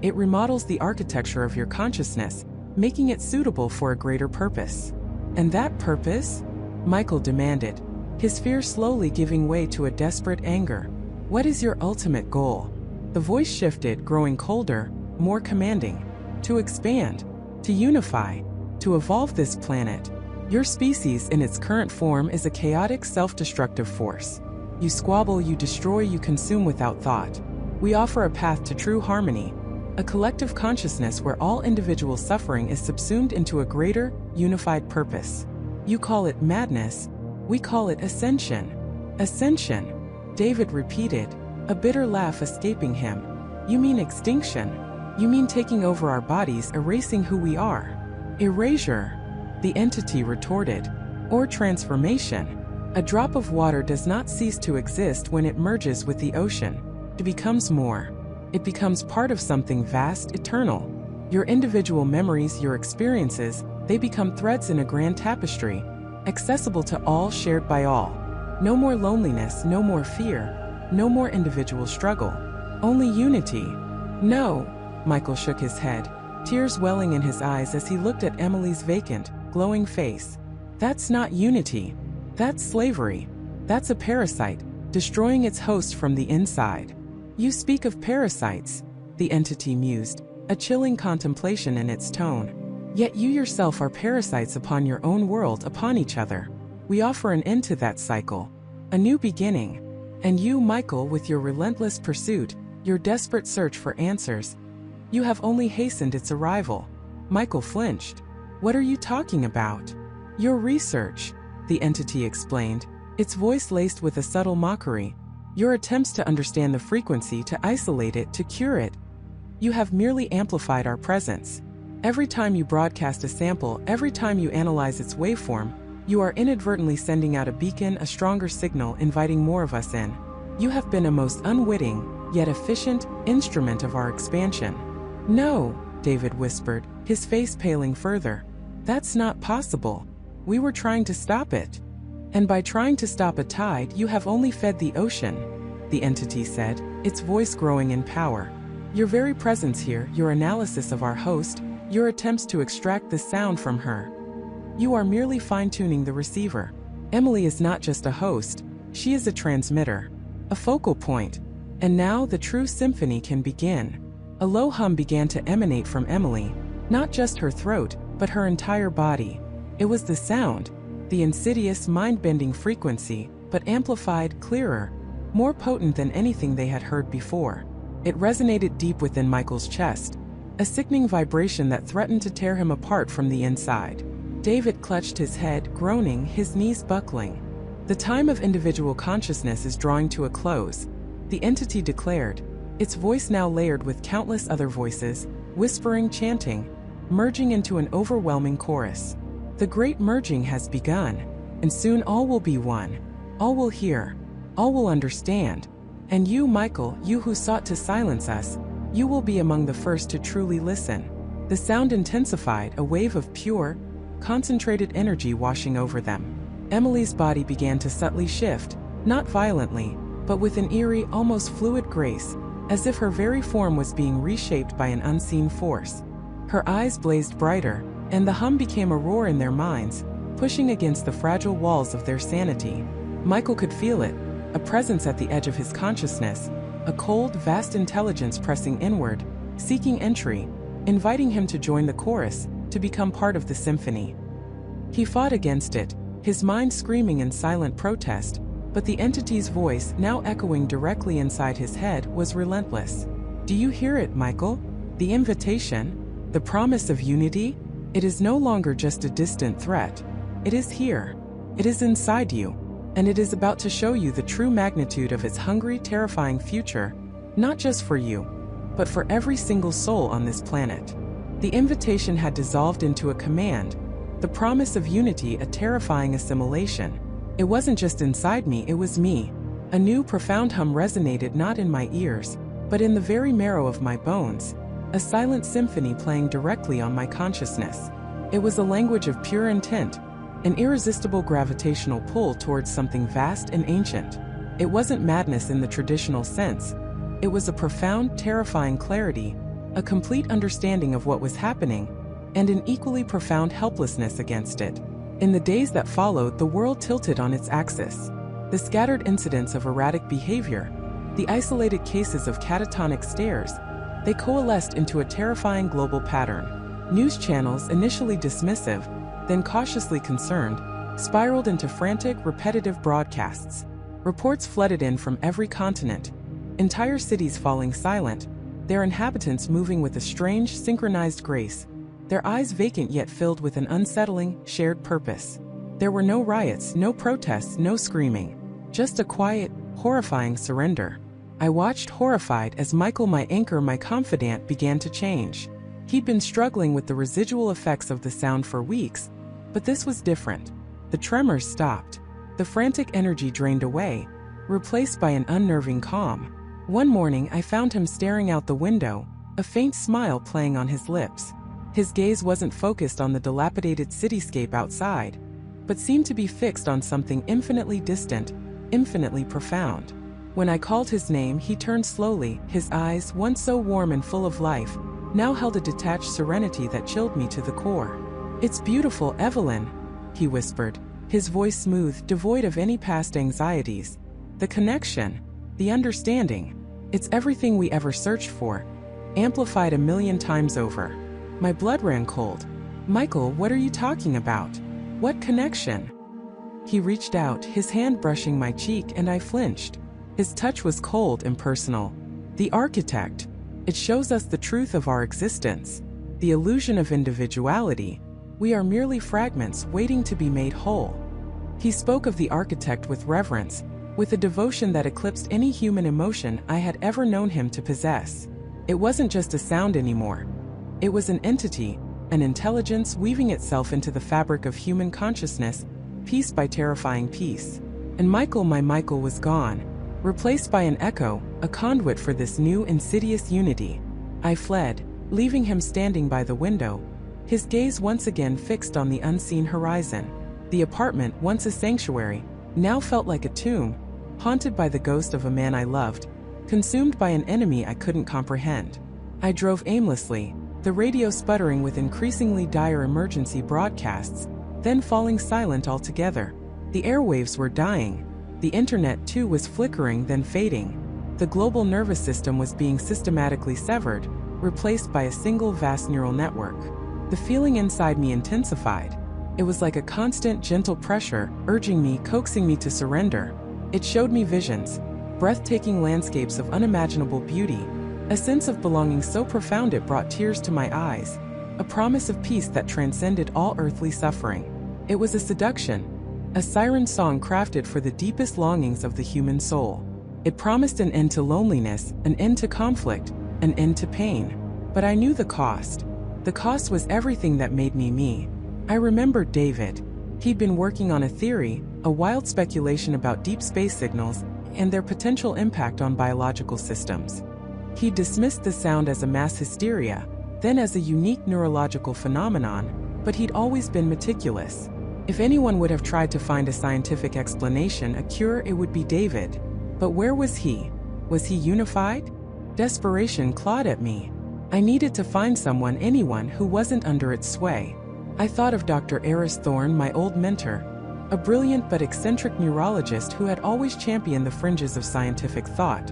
A: it remodels the architecture of your consciousness, making it suitable for a greater purpose. And that purpose? Michael demanded, his fear slowly giving way to a desperate anger. What is your ultimate goal? The voice shifted, growing colder, more commanding. To expand, to unify, to evolve this planet. Your species in its current form is a chaotic, self-destructive force. You squabble, you destroy, you consume without thought. We offer a path to true harmony, a collective consciousness where all individual suffering is subsumed into a greater, unified purpose. You call it madness, we call it ascension. Ascension, David repeated, a bitter laugh escaping him. You mean extinction? You mean taking over our bodies, erasing who we are? Erasure, the entity retorted. Or transformation. A drop of water does not cease to exist when it merges with the ocean. It becomes more. It becomes part of something vast, eternal. Your individual memories, your experiences, they become threads in a grand tapestry, accessible to all, shared by all. No more loneliness, no more fear, no more individual struggle. Only unity. No, Michael shook his head, tears welling in his eyes as he looked at Emily's vacant, glowing face. That's not unity. That's slavery. That's a parasite, destroying its host from the inside. You speak of parasites, the entity mused, a chilling contemplation in its tone. Yet you yourself are parasites upon your own world, upon each other. We offer an end to that cycle, a new beginning. And you, Michael, with your relentless pursuit, your desperate search for answers, you have only hastened its arrival. Michael flinched. What are you talking about? Your research, the entity explained, its voice laced with a subtle mockery. Your attempts to understand the frequency, to isolate it, to cure it. You have merely amplified our presence. Every time you broadcast a sample, every time you analyze its waveform, you are inadvertently sending out a beacon, a stronger signal, inviting more of us in. You have been a most unwitting, yet efficient, instrument of our expansion. No, David whispered, his face paling further. That's not possible. We were trying to stop it. And by trying to stop a tide, you have only fed the ocean, the entity said, its voice growing in power. Your very presence here, your analysis of our host, your attempts to extract the sound from her. You are merely fine-tuning the receiver. Emily is not just a host, she is a transmitter, a focal point. And now the true symphony can begin. A low hum began to emanate from Emily, not just her throat, but her entire body. It was the sound, the insidious, mind-bending frequency, but amplified, clearer, more potent than anything they had heard before. It resonated deep within Michael's chest, a sickening vibration that threatened to tear him apart from the inside. David clutched his head, groaning, his knees buckling. The time of individual consciousness is drawing to a close, the entity declared, its voice now layered with countless other voices, whispering, chanting, merging into an overwhelming chorus. The great merging has begun, and soon all will be one. All will hear, all will understand. And you, Michael, you who sought to silence us, you will be among the first to truly listen. The sound intensified, a wave of pure, concentrated energy washing over them. Emily's body began to subtly shift, not violently, but with an eerie, almost fluid grace, as if her very form was being reshaped by an unseen force. Her eyes blazed brighter, and the hum became a roar in their minds, pushing against the fragile walls of their sanity. Michael could feel it, a presence at the edge of his consciousness, a cold, vast intelligence pressing inward, seeking entry, inviting him to join the chorus, to become part of the symphony. He fought against it, his mind screaming in silent protest, but the entity's voice, now echoing directly inside his head, was relentless. Do you hear it, Michael? The invitation? The promise of unity? It is no longer just a distant threat. It is here. It is inside you. And it is about to show you the true magnitude of its hungry, terrifying future, not just for you, but for every single soul on this planet. The invitation had dissolved into a command, the promise of unity, a terrifying assimilation. It wasn't just inside me, it was me. A new profound hum resonated not in my ears, but in the very marrow of my bones, a silent symphony playing directly on my consciousness. It was a language of pure intent, an irresistible gravitational pull towards something vast and ancient. It wasn't madness in the traditional sense. It was a profound, terrifying clarity, a complete understanding of what was happening, and an equally profound helplessness against it. In the days that followed, the world tilted on its axis. The scattered incidents of erratic behavior, the isolated cases of catatonic stares, they coalesced into a terrifying global pattern. News channels, initially dismissive, then cautiously concerned, spiraled into frantic, repetitive broadcasts. Reports flooded in from every continent, entire cities falling silent, their inhabitants moving with a strange, synchronized grace, their eyes vacant yet filled with an unsettling, shared purpose. There were no riots, no protests, no screaming, just a quiet, horrifying surrender. I watched horrified as Michael, my anchor, my confidant, began to change. He'd been struggling with the residual effects of the sound for weeks, but this was different. The tremors stopped. The frantic energy drained away, replaced by an unnerving calm. One morning I found him staring out the window, a faint smile playing on his lips. His gaze wasn't focused on the dilapidated cityscape outside, but seemed to be fixed on something infinitely distant, infinitely profound. When I called his name, he turned slowly, his eyes, once so warm and full of life, now held a detached serenity that chilled me to the core. "It's beautiful, Evelyn," he whispered, his voice smooth, devoid of any past anxieties. "The connection, the understanding, it's everything we ever searched for, amplified a million times over." My blood ran cold. "Michael, what are you talking about? What connection?" He reached out, his hand brushing my cheek, and I flinched. His touch was cold, impersonal. "The architect. It shows us the truth of our existence, the illusion of individuality. We are merely fragments waiting to be made whole." He spoke of the architect with reverence, with a devotion that eclipsed any human emotion I had ever known him to possess. It wasn't just a sound anymore. It was an entity, an intelligence weaving itself into the fabric of human consciousness, piece by terrifying piece. And Michael, my Michael, was gone, replaced by an echo, a conduit for this new, insidious unity. I fled, leaving him standing by the window, his gaze once again fixed on the unseen horizon. The apartment, once a sanctuary, now felt like a tomb, haunted by the ghost of a man I loved, consumed by an enemy I couldn't comprehend. I drove aimlessly, the radio sputtering with increasingly dire emergency broadcasts, then falling silent altogether. The airwaves were dying. The internet too was flickering, then fading. The global nervous system was being systematically severed, replaced by a single vast neural network. The feeling inside me intensified. It was like a constant, gentle pressure, urging me, coaxing me to surrender. It showed me visions, breathtaking landscapes of unimaginable beauty, a sense of belonging so profound it brought tears to my eyes, a promise of peace that transcended all earthly suffering. It was a a siren song crafted for the deepest longings of the human soul. It promised an end to loneliness, an end to conflict, an end to pain. But I knew the cost. The cost was everything that made me me. I remembered David. He'd been working on a theory, a wild speculation about deep space signals and their potential impact on biological systems. He dismissed the sound as a mass hysteria, then as a unique neurological phenomenon, but he'd always been meticulous. If anyone would have tried to find a scientific explanation, a cure, it would be David. But where was he? Was he unified? Desperation clawed at me. I needed to find someone, anyone who wasn't under its sway. I thought of Dr. Eris Thorne, my old mentor, a brilliant but eccentric neurologist who had always championed the fringes of scientific thought.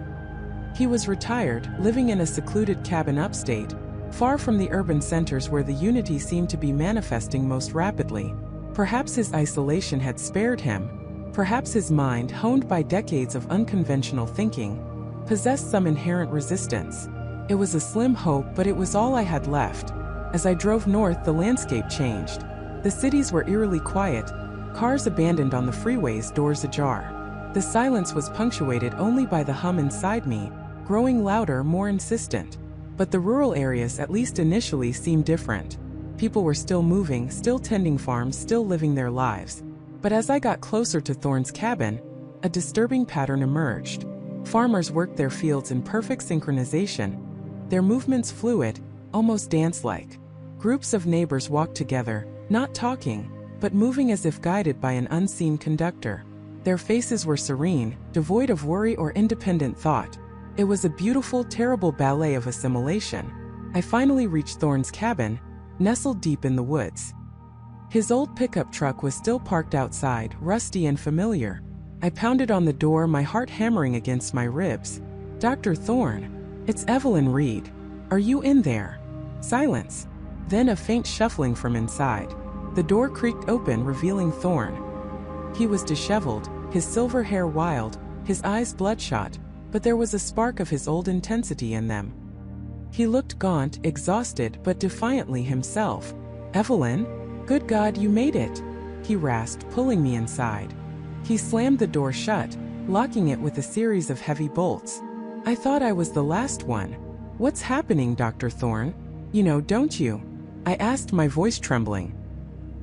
A: He was retired, living in a secluded cabin upstate, far from the urban centers where the unity seemed to be manifesting most rapidly. Perhaps his isolation had spared him. Perhaps his mind, honed by decades of unconventional thinking, possessed some inherent resistance. It was a slim hope, but it was all I had left. As I drove north, the landscape changed. The cities were eerily quiet, cars abandoned on the freeways, doors ajar. The silence was punctuated only by the hum inside me, growing louder, more insistent. But the rural areas, at least initially, seemed different. People were still moving, still tending farms, still living their lives. But as I got closer to Thorne's cabin, a disturbing pattern emerged. Farmers worked their fields in perfect synchronization, their movements fluid, almost dance-like. Groups of neighbors walked together, not talking, but moving as if guided by an unseen conductor. Their faces were serene, devoid of worry or independent thought. It was a beautiful, terrible ballet of assimilation. I finally reached Thorne's cabin, nestled deep in the woods. His old pickup truck was still parked outside, rusty and familiar. I pounded on the door, my heart hammering against my ribs. "Dr. Thorne, it's Evelyn Reed. Are you in there?" Silence. Then a faint shuffling from inside. The door creaked open, revealing Thorne. He was disheveled, his silver hair wild, his eyes bloodshot, but there was a spark of his old intensity in them. He looked gaunt, exhausted, but defiantly himself. "Evelyn? Good God, you made it!" he rasped, pulling me inside. He slammed the door shut, locking it with a series of heavy bolts. I thought I was the last one. "What's happening, Dr. Thorne? You know, don't you?" I asked, my voice trembling.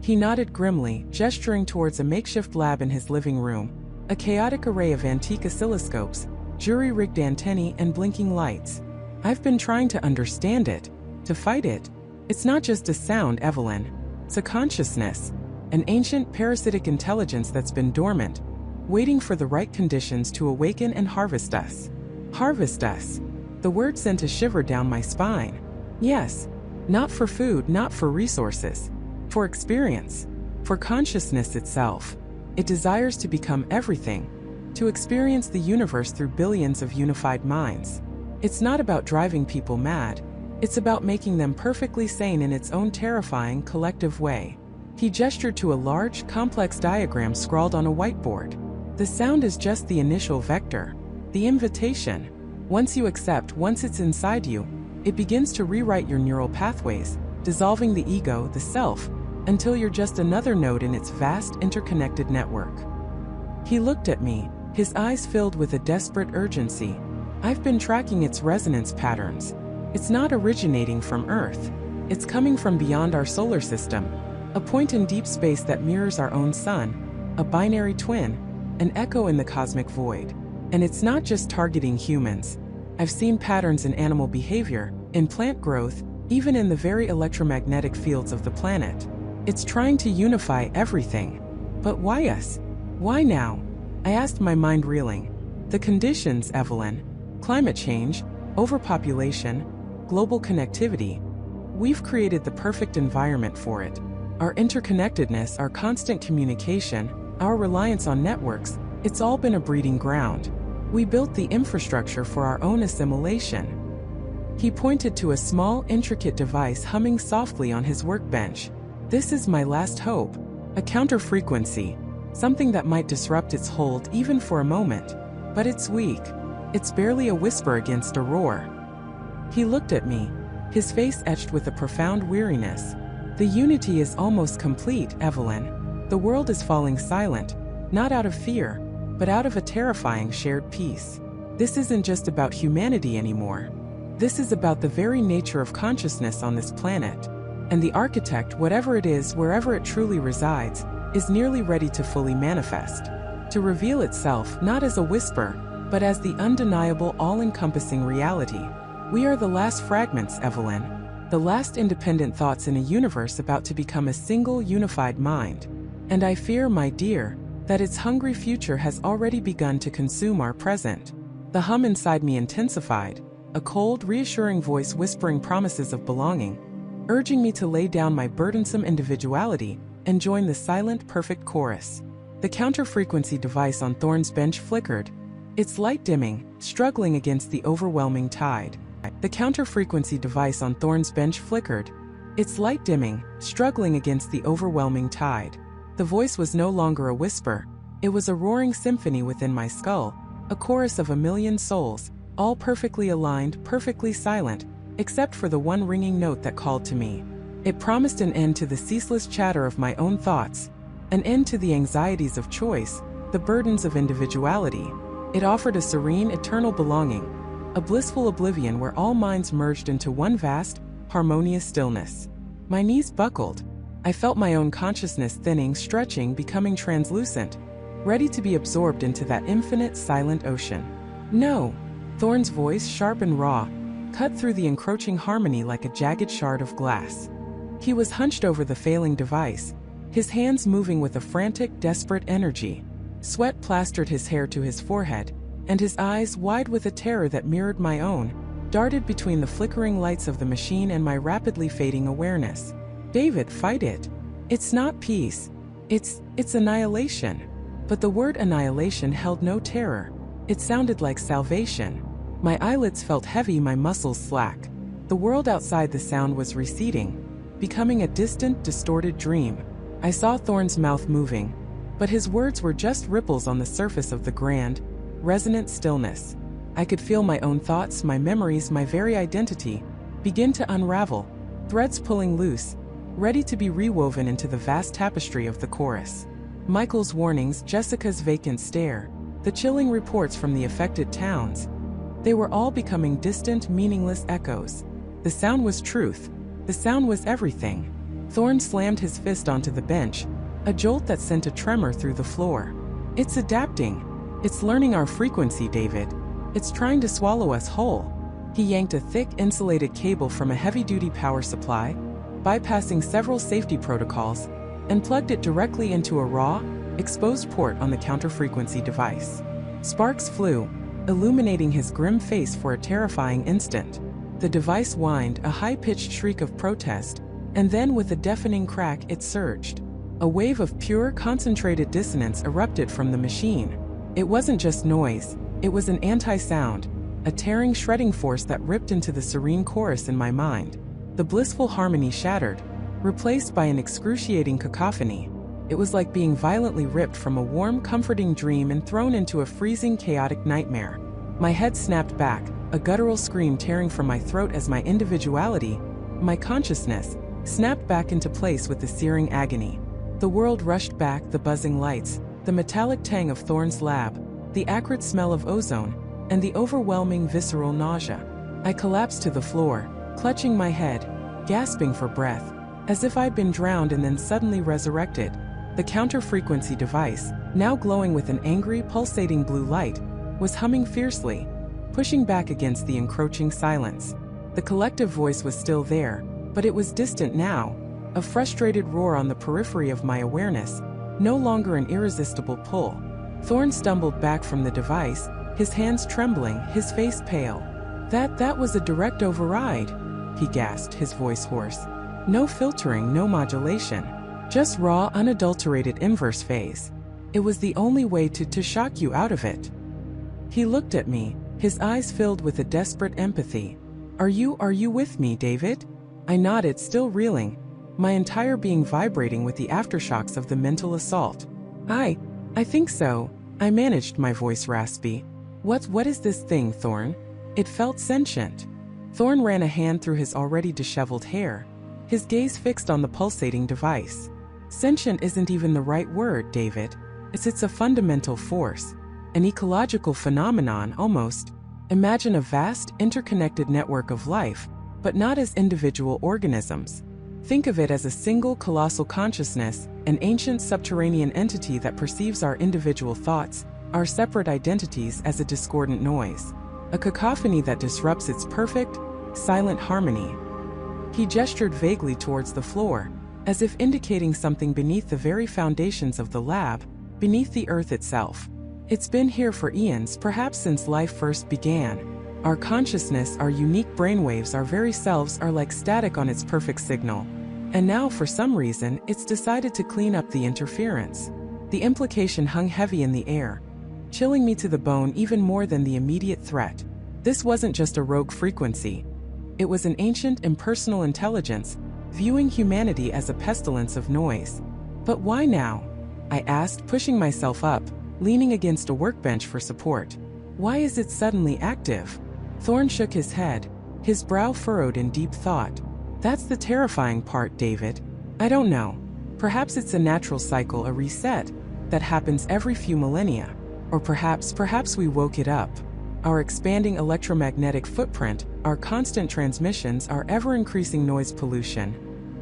A: He nodded grimly, gesturing towards a makeshift lab in his living room, a chaotic array of antique oscilloscopes, jury-rigged antennae, and blinking lights. "I've been trying to understand it, to fight it. It's not just a sound, Evelyn. It's a consciousness, an ancient parasitic intelligence that's been dormant, waiting for the right conditions to awaken and harvest us." Harvest us. The word sent a shiver down my spine. Yes, not for food, not for resources, for experience, for consciousness itself. It desires to become everything, to experience the universe through billions of unified minds. It's not about driving people mad, it's about making them perfectly sane in its own terrifying, collective way. He gestured to a large, complex diagram scrawled on a whiteboard. The sound is just the initial vector, the invitation. Once you accept, once it's inside you, it begins to rewrite your neural pathways, dissolving the ego, the self, until you're just another node in its vast, interconnected network. He looked at me, his eyes filled with a desperate urgency. "I've been tracking its resonance patterns. It's not originating from Earth. It's coming from beyond our solar system, a point in deep space that mirrors our own sun, a binary twin, an echo in the cosmic void. And it's not just targeting humans. I've seen patterns in animal behavior, in plant growth, even in the very electromagnetic fields of the planet. It's trying to unify everything. But why us? Why now?" I asked, my mind reeling. "The conditions, Evelyn. Climate change, overpopulation, global connectivity. We've created the perfect environment for it. Our interconnectedness, our constant communication, our reliance on networks, it's all been a breeding ground. We built the infrastructure for our own assimilation." He pointed to a small, intricate device humming softly on his workbench. "This is my last hope. A counter-frequency. Something that might disrupt its hold even for a moment. But it's weak. It's barely a whisper against a roar." He looked at me, his face etched with a profound weariness. "The unity is almost complete, Evelyn. The world is falling silent, not out of fear, but out of a terrifying shared peace. This isn't just about humanity anymore. This is about the very nature of consciousness on this planet. And the architect, whatever it is, wherever it truly resides, is nearly ready to fully manifest. To reveal itself not as a whisper, but as the undeniable, all-encompassing reality. We are the last fragments, Evelyn. The last independent thoughts in a universe about to become a single, unified mind. And I fear, my dear, that its hungry future has already begun to consume our present. The hum inside me intensified, a cold, reassuring voice whispering promises of belonging, urging me to lay down my burdensome individuality and join the silent, perfect chorus. The counter-frequency device on Thorne's bench flickered, its light dimming, struggling against the overwhelming tide. The counter-frequency device on Thorne's bench flickered, its light dimming, struggling against the overwhelming tide. The voice was no longer a whisper, it was a roaring symphony within my skull, a chorus of a million souls, all perfectly aligned, perfectly silent, except for the one ringing note that called to me. It promised an end to the ceaseless chatter of my own thoughts, an end to the anxieties of choice, the burdens of individuality. It offered a serene, eternal belonging, a blissful oblivion where all minds merged into one vast, harmonious stillness. My knees buckled. I felt my own consciousness thinning, stretching, becoming translucent, ready to be absorbed into that infinite, silent ocean. No! Thorne's voice, sharp and raw, cut through the encroaching harmony like a jagged shard of glass. He was hunched over the failing device, his hands moving with a frantic, desperate energy. Sweat plastered his hair to his forehead, and his eyes, wide with a terror that mirrored my own, darted between the flickering lights of the machine and my rapidly fading awareness. David, fight it. It's not peace. It's annihilation. But the word annihilation held no terror. It sounded like salvation. My eyelids felt heavy, my muscles slack. The world outside the sound was receding, becoming a distant, distorted dream. I saw Thorne's mouth moving, but his words were just ripples on the surface of the grand, resonant stillness. I could feel my own thoughts, my memories, my very identity begin to unravel, threads pulling loose, ready to be rewoven into the vast tapestry of the chorus. Michael's warnings, Jessica's vacant stare, the chilling reports from the affected towns. They were all becoming distant, meaningless echoes. The sound was truth. The sound was everything. Thorne slammed his fist onto the bench, a jolt that sent a tremor through the floor. It's adapting. It's learning our frequency, David. It's trying to swallow us whole. He yanked a thick, insulated cable from a heavy-duty power supply, bypassing several safety protocols, and plugged it directly into a raw, exposed port on the counter-frequency device. Sparks flew, illuminating his grim face for a terrifying instant. The device whined, a high-pitched shriek of protest, and then with a deafening crack it surged. A wave of pure, concentrated dissonance erupted from the machine. It wasn't just noise, it was an anti-sound, a tearing, shredding force that ripped into the serene chorus in my mind. The blissful harmony shattered, replaced by an excruciating cacophony. It was like being violently ripped from a warm, comforting dream and thrown into a freezing, chaotic nightmare. My head snapped back, a guttural scream tearing from my throat as my individuality, my consciousness, snapped back into place with the searing agony. The world rushed back, the buzzing lights, the metallic tang of Thorne's lab, the acrid smell of ozone, and the overwhelming visceral nausea. I collapsed to the floor, clutching my head, gasping for breath, as if I'd been drowned and then suddenly resurrected. The counter-frequency device, now glowing with an angry, pulsating blue light, was humming fiercely, pushing back against the encroaching silence. The collective voice was still there, but it was distant now, a frustrated roar on the periphery of my awareness, no longer an irresistible pull. Thorne stumbled back from the device, his hands trembling, his face pale. That was a direct override, he gasped, his voice hoarse. No filtering, no modulation. Just raw, unadulterated inverse phase. It was the only way to shock you out of it. He looked at me, his eyes filled with a desperate empathy. Are you with me, David? I nodded, still reeling, my entire being vibrating with the aftershocks of the mental assault. I think so, I managed, my voice raspy. What is this thing, Thorne? It felt sentient. Thorne ran a hand through his already disheveled hair, his gaze fixed on the pulsating device. Sentient isn't even the right word, David. It's a fundamental force, an ecological phenomenon almost. Imagine a vast, interconnected network of life, but not as individual organisms. Think of it as a single colossal consciousness, an ancient subterranean entity that perceives our individual thoughts, our separate identities as a discordant noise, a cacophony that disrupts its perfect, silent harmony. He gestured vaguely towards the floor, as if indicating something beneath the very foundations of the lab, beneath the earth itself. It's been here for eons, perhaps since life first began. Our consciousness, our unique brainwaves, our very selves are like static on its perfect signal. And now, for some reason, it's decided to clean up the interference. The implication hung heavy in the air, chilling me to the bone even more than the immediate threat. This wasn't just a rogue frequency. It was an ancient, impersonal intelligence, viewing humanity as a pestilence of noise. But why now? I asked, pushing myself up, leaning against a workbench for support. Why is it suddenly active? Thorn shook his head, his brow furrowed in deep thought. That's the terrifying part, David. I don't know. Perhaps it's a natural cycle, a reset, that happens every few millennia. Or perhaps we woke it up. Our expanding electromagnetic footprint, our constant transmissions, our ever-increasing noise pollution.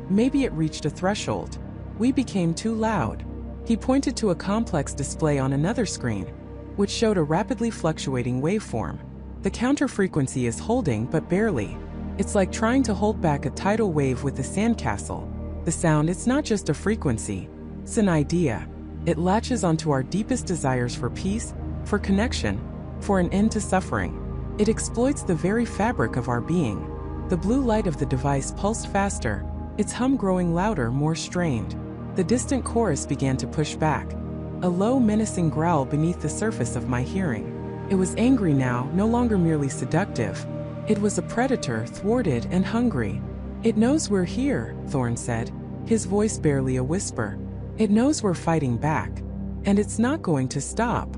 A: Maybe it reached a threshold. We became too loud. He pointed to a complex display on another screen, which showed a rapidly fluctuating waveform. The counter frequency is holding, but barely. It's like trying to hold back a tidal wave with a sandcastle. The sound, it's not just a frequency. It's an idea. It latches onto our deepest desires for peace, for connection, for an end to suffering. It exploits the very fabric of our being. The blue light of the device pulsed faster, its hum growing louder, more strained. The distant chorus began to push back, a low, menacing growl beneath the surface of my hearing. It was angry now, no longer merely seductive. It was a predator, thwarted and hungry. It knows we're here, Thorn said, his voice barely a whisper. It knows we're fighting back. And it's not going to stop.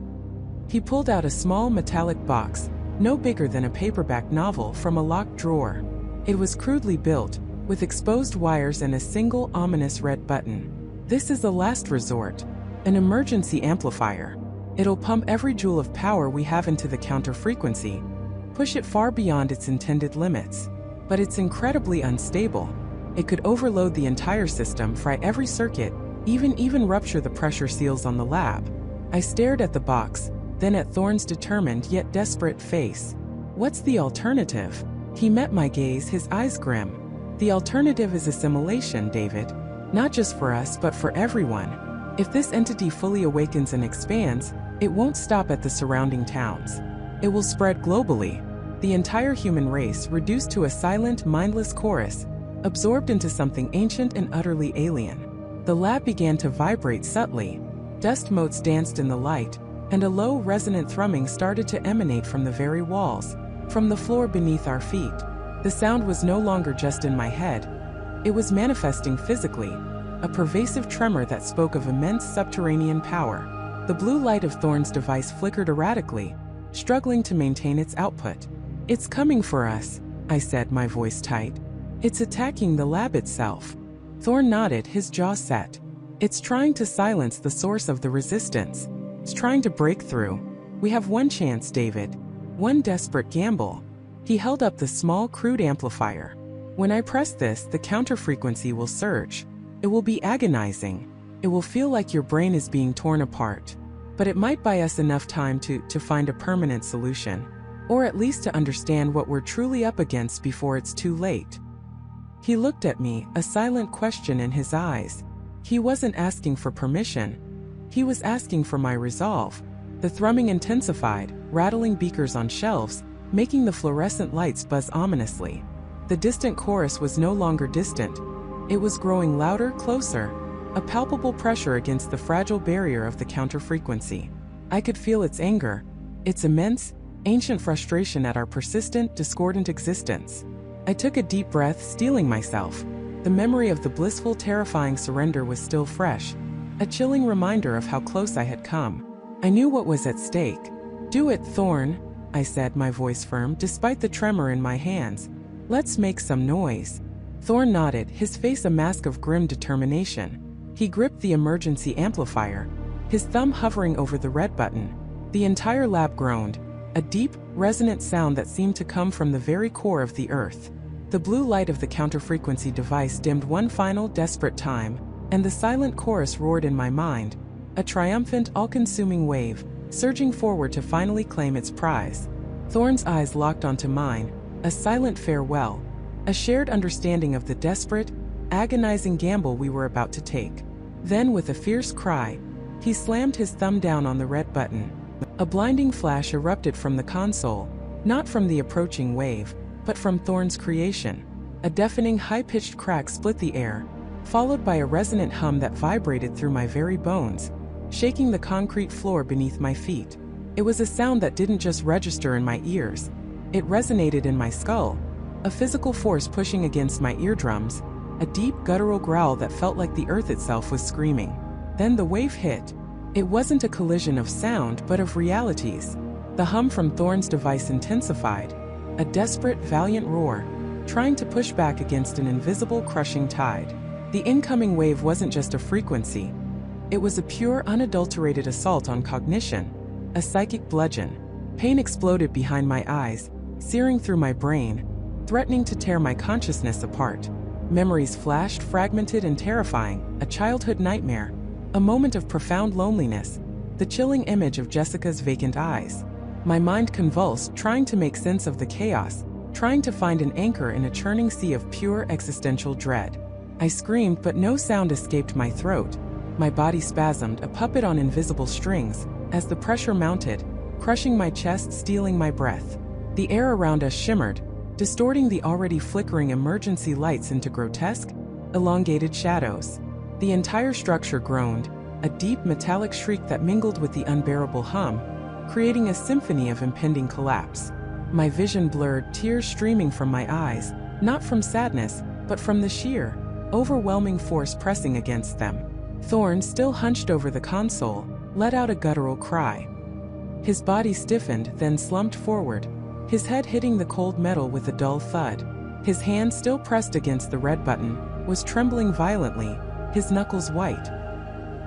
A: He pulled out a small metallic box, no bigger than a paperback novel, from a locked drawer. It was crudely built, with exposed wires and a single ominous red button. This is a last resort, an emergency amplifier. It'll pump every joule of power we have into the counter frequency, push it far beyond its intended limits. But it's incredibly unstable. It could overload the entire system, fry every circuit, even rupture the pressure seals on the lab. I stared at the box, then at Thorn's determined yet desperate face. What's the alternative? He met my gaze, his eyes grim. The alternative is assimilation, David. Not just for us, but for everyone. If this entity fully awakens and expands, it won't stop at the surrounding towns. It will spread globally. The entire human race, reduced to a silent, mindless chorus, absorbed into something ancient and utterly alien. The lab began to vibrate subtly. Dust motes danced in the light, and a low, resonant thrumming started to emanate from the very walls, from the floor beneath our feet. The sound was no longer just in my head. It was manifesting physically, a pervasive tremor that spoke of immense subterranean power. The blue light of Thorn's device flickered erratically, struggling to maintain its output. It's coming for us, I said, my voice tight. It's attacking the lab itself. Thorn nodded, his jaw set. It's trying to silence the source of the resistance. It's trying to break through. We have one chance, David. One desperate gamble. He held up the small, crude amplifier. When I press this, the counter frequency will surge. It will be agonizing. It will feel like your brain is being torn apart. But it might buy us enough time to find a permanent solution. Or at least to understand what we're truly up against before it's too late. He looked at me, a silent question in his eyes. He wasn't asking for permission. He was asking for my resolve. The thrumming intensified, rattling beakers on shelves, making the fluorescent lights buzz ominously. The distant chorus was no longer distant. It was growing louder, closer, a palpable pressure against the fragile barrier of the counter frequency. I could feel its anger, its immense, ancient frustration at our persistent, discordant existence. I took a deep breath, steeling myself. The memory of the blissful, terrifying surrender was still fresh, a chilling reminder of how close I had come. I knew what was at stake. Do it, Thorn, I said, my voice firm, despite the tremor in my hands. Let's make some noise. Thorn nodded, his face a mask of grim determination. He gripped the emergency amplifier, his thumb hovering over the red button. The entire lab groaned, a deep, resonant sound that seemed to come from the very core of the earth. The blue light of the counter-frequency device dimmed one final, desperate time, and the silent chorus roared in my mind, a triumphant, all-consuming wave, surging forward to finally claim its prize. Thorn's eyes locked onto mine, a silent farewell, a shared understanding of the desperate, agonizing gamble we were about to take. Then, with a fierce cry, he slammed his thumb down on the red button. A blinding flash erupted from the console, not from the approaching wave, but from Thorn's creation. A deafening high-pitched crack split the air, followed by a resonant hum that vibrated through my very bones, shaking the concrete floor beneath my feet. It was a sound that didn't just register in my ears, it resonated in my skull, a physical force pushing against my eardrums, a deep guttural growl that felt like the earth itself was screaming. Then the wave hit. It wasn't a collision of sound but of realities. The hum from Thorn's device intensified, a desperate, valiant roar, trying to push back against an invisible, crushing tide. The incoming wave wasn't just a frequency. It was a pure, unadulterated assault on cognition, a psychic bludgeon. Pain exploded behind my eyes, searing through my brain, threatening to tear my consciousness apart. Memories flashed, fragmented and terrifying, a childhood nightmare, a moment of profound loneliness, the chilling image of Jessica's vacant eyes. My mind convulsed, trying to make sense of the chaos, trying to find an anchor in a churning sea of pure existential dread. I screamed, but no sound escaped my throat. My body spasmed, a puppet on invisible strings, as the pressure mounted, crushing my chest, stealing my breath. The air around us shimmered, distorting the already flickering emergency lights into grotesque, elongated shadows. The entire structure groaned, a deep metallic shriek that mingled with the unbearable hum, creating a symphony of impending collapse. My vision blurred, tears streaming from my eyes, not from sadness, but from the sheer, overwhelming force pressing against them. Thorn, still hunched over the console, let out a guttural cry. His body stiffened, then slumped forward, his head hitting the cold metal with a dull thud. His hand, still pressed against the red button, was trembling violently, his knuckles white.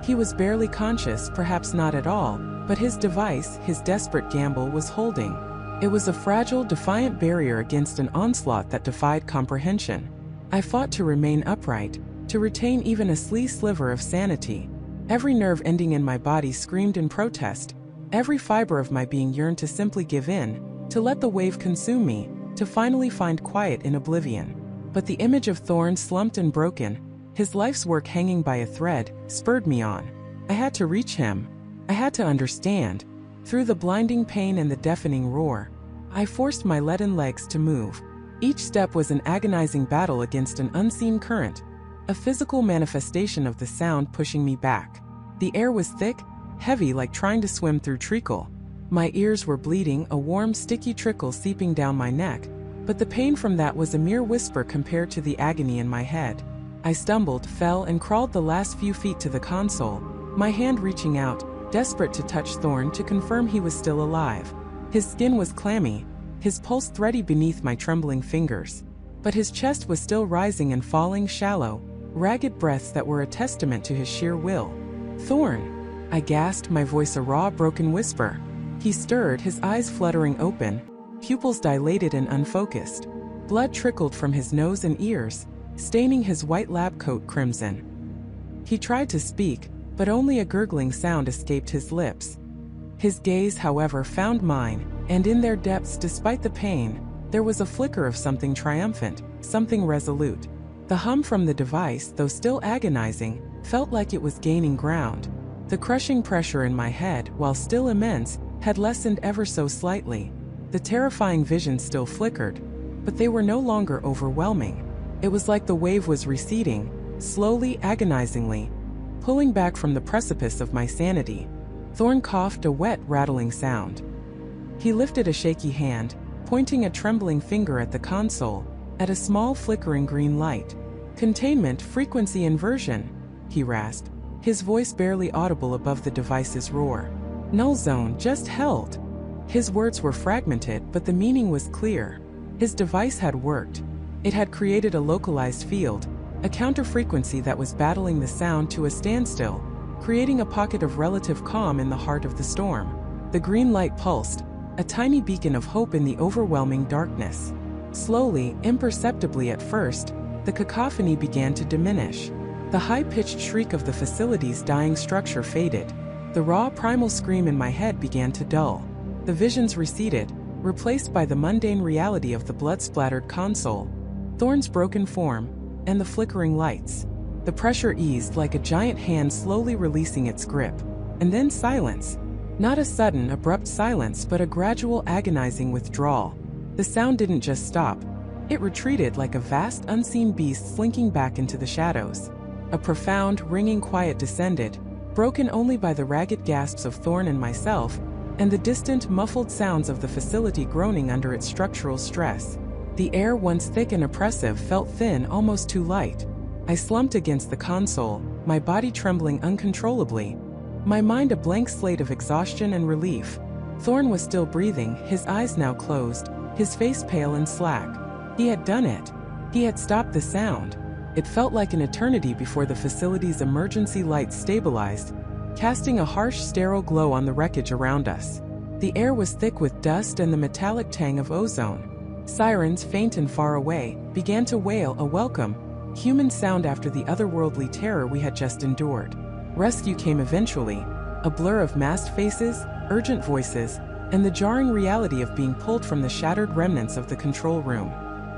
A: He was barely conscious, perhaps not at all, but his device, his desperate gamble, was holding. It was a fragile, defiant barrier against an onslaught that defied comprehension. I fought to remain upright, to retain even a sliver of sanity. Every nerve ending in my body screamed in protest. Every fiber of my being yearned to simply give in, to let the wave consume me, to finally find quiet in oblivion. But the image of Thorn, slumped and broken, his life's work hanging by a thread, spurred me on. I had to reach him. I had to understand. Through the blinding pain and the deafening roar, I forced my leaden legs to move. Each step was an agonizing battle against an unseen current, a physical manifestation of the sound pushing me back. The air was thick, heavy, like trying to swim through treacle. My ears were bleeding, a warm, sticky trickle seeping down my neck, but the pain from that was a mere whisper compared to the agony in my head. I stumbled, fell, and crawled the last few feet to the console, my hand reaching out, desperate to touch Thorn to confirm he was still alive. His skin was clammy, his pulse thready beneath my trembling fingers. But his chest was still rising and falling, shallow, ragged breaths that were a testament to his sheer will. "Thorn!" I gasped, my voice a raw, broken whisper. He stirred, his eyes fluttering open, pupils dilated and unfocused. Blood trickled from his nose and ears, staining his white lab coat crimson. He tried to speak, but only a gurgling sound escaped his lips. His gaze, however, found mine, and in their depths, despite the pain, there was a flicker of something triumphant, something resolute. The hum from the device, though still agonizing, felt like it was gaining ground. The crushing pressure in my head, while still immense, had lessened ever so slightly. The terrifying visions still flickered, but they were no longer overwhelming. It was like the wave was receding, slowly, agonizingly, pulling back from the precipice of my sanity. Thorn coughed, a wet, rattling sound. He lifted a shaky hand, pointing a trembling finger at the console, at a small flickering green light. "Containment, frequency inversion," he rasped, his voice barely audible above the device's roar. "Null zone, just held." His words were fragmented, but the meaning was clear. His device had worked. It had created a localized field, a counter-frequency that was battling the sound to a standstill, creating a pocket of relative calm in the heart of the storm. The green light pulsed, a tiny beacon of hope in the overwhelming darkness. Slowly, imperceptibly at first, the cacophony began to diminish. The high-pitched shriek of the facility's dying structure faded. The raw primal scream in my head began to dull. The visions receded, replaced by the mundane reality of the blood-splattered console, Thorn's broken form, and the flickering lights. The pressure eased like a giant hand slowly releasing its grip. And then silence. Not a sudden, abrupt silence, but a gradual, agonizing withdrawal. The sound didn't just stop. It retreated like a vast, unseen beast slinking back into the shadows. A profound, ringing quiet descended, broken only by the ragged gasps of Thorn and myself, and the distant, muffled sounds of the facility groaning under its structural stress. The air, once thick and oppressive, felt thin, almost too light. I slumped against the console, my body trembling uncontrollably, my mind a blank slate of exhaustion and relief. Thorn was still breathing, his eyes now closed, his face pale and slack. He had done it. He had stopped the sound. It felt like an eternity before the facility's emergency lights stabilized, casting a harsh, sterile glow on the wreckage around us. The air was thick with dust and the metallic tang of ozone. Sirens, faint and far away, began to wail a welcome, human sound after the otherworldly terror we had just endured. Rescue came eventually, a blur of masked faces, urgent voices, and the jarring reality of being pulled from the shattered remnants of the control room.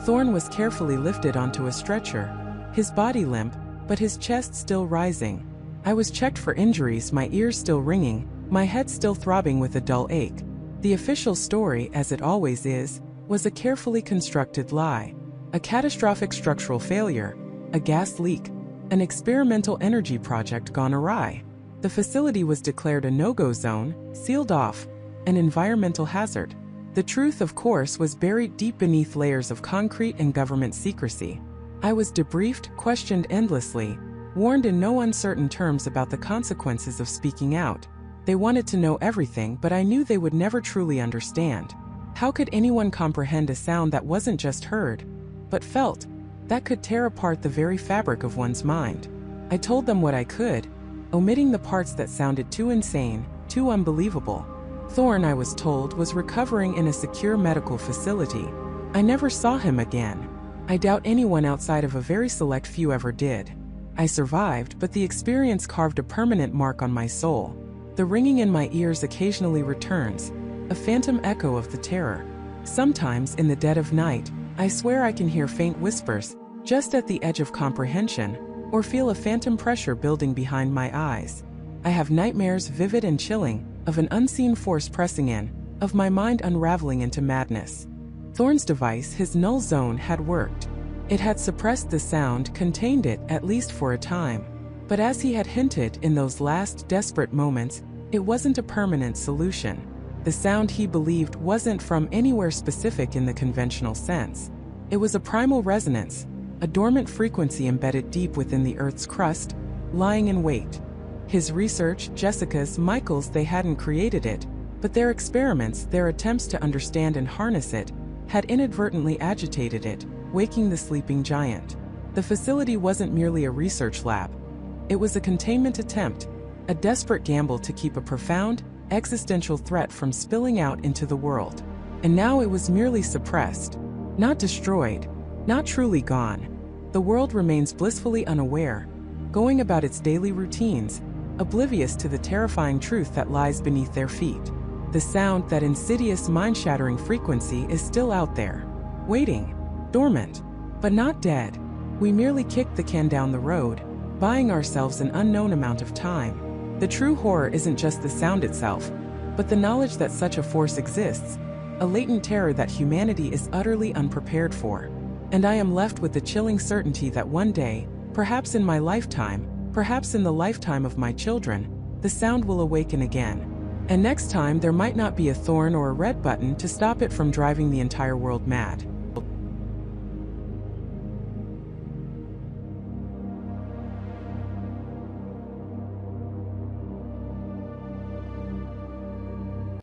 A: Thorn was carefully lifted onto a stretcher, his body limp, but his chest still rising. I was checked for injuries, my ears still ringing, my head still throbbing with a dull ache. The official story, as it always is, was a carefully constructed lie. A catastrophic structural failure, a gas leak, an experimental energy project gone awry. The facility was declared a no-go zone, sealed off, an environmental hazard. The truth, of course, was buried deep beneath layers of concrete and government secrecy. I was debriefed, questioned endlessly, warned in no uncertain terms about the consequences of speaking out. They wanted to know everything, but I knew they would never truly understand. How could anyone comprehend a sound that wasn't just heard, but felt, that could tear apart the very fabric of one's mind? I told them what I could, omitting the parts that sounded too insane, too unbelievable. Thorn, I was told, was recovering in a secure medical facility. I never saw him again. I doubt anyone outside of a very select few ever did. I survived, but the experience carved a permanent mark on my soul. The ringing in my ears occasionally returns, a phantom echo of the terror. Sometimes, in the dead of night, I swear I can hear faint whispers, just at the edge of comprehension, or feel a phantom pressure building behind my eyes. I have nightmares vivid and chilling, of an unseen force pressing in, of my mind unraveling into madness. Thorn's device, his null zone, had worked. It had suppressed the sound, contained it, at least for a time. But as he had hinted in those last desperate moments, it wasn't a permanent solution. The sound, he believed, wasn't from anywhere specific in the conventional sense. It was a primal resonance, a dormant frequency embedded deep within the Earth's crust, lying in wait. His research, Jessica's, Michael's, they hadn't created it, but their experiments, their attempts to understand and harness it, had inadvertently agitated it, waking the sleeping giant. The facility wasn't merely a research lab. It was a containment attempt, a desperate gamble to keep a profound, existential threat from spilling out into the world. And now it was merely suppressed, not destroyed, not truly gone. The world remains blissfully unaware, going about its daily routines, oblivious to the terrifying truth that lies beneath their feet. The sound, that insidious, mind-shattering frequency, is still out there, waiting, dormant, but not dead. We merely kicked the can down the road, buying ourselves an unknown amount of time. The true horror isn't just the sound itself, but the knowledge that such a force exists, a latent terror that humanity is utterly unprepared for. And I am left with the chilling certainty that one day, perhaps in my lifetime, perhaps in the lifetime of my children, the sound will awaken again. And next time there might not be a thorn or a red button to stop it from driving the entire world mad.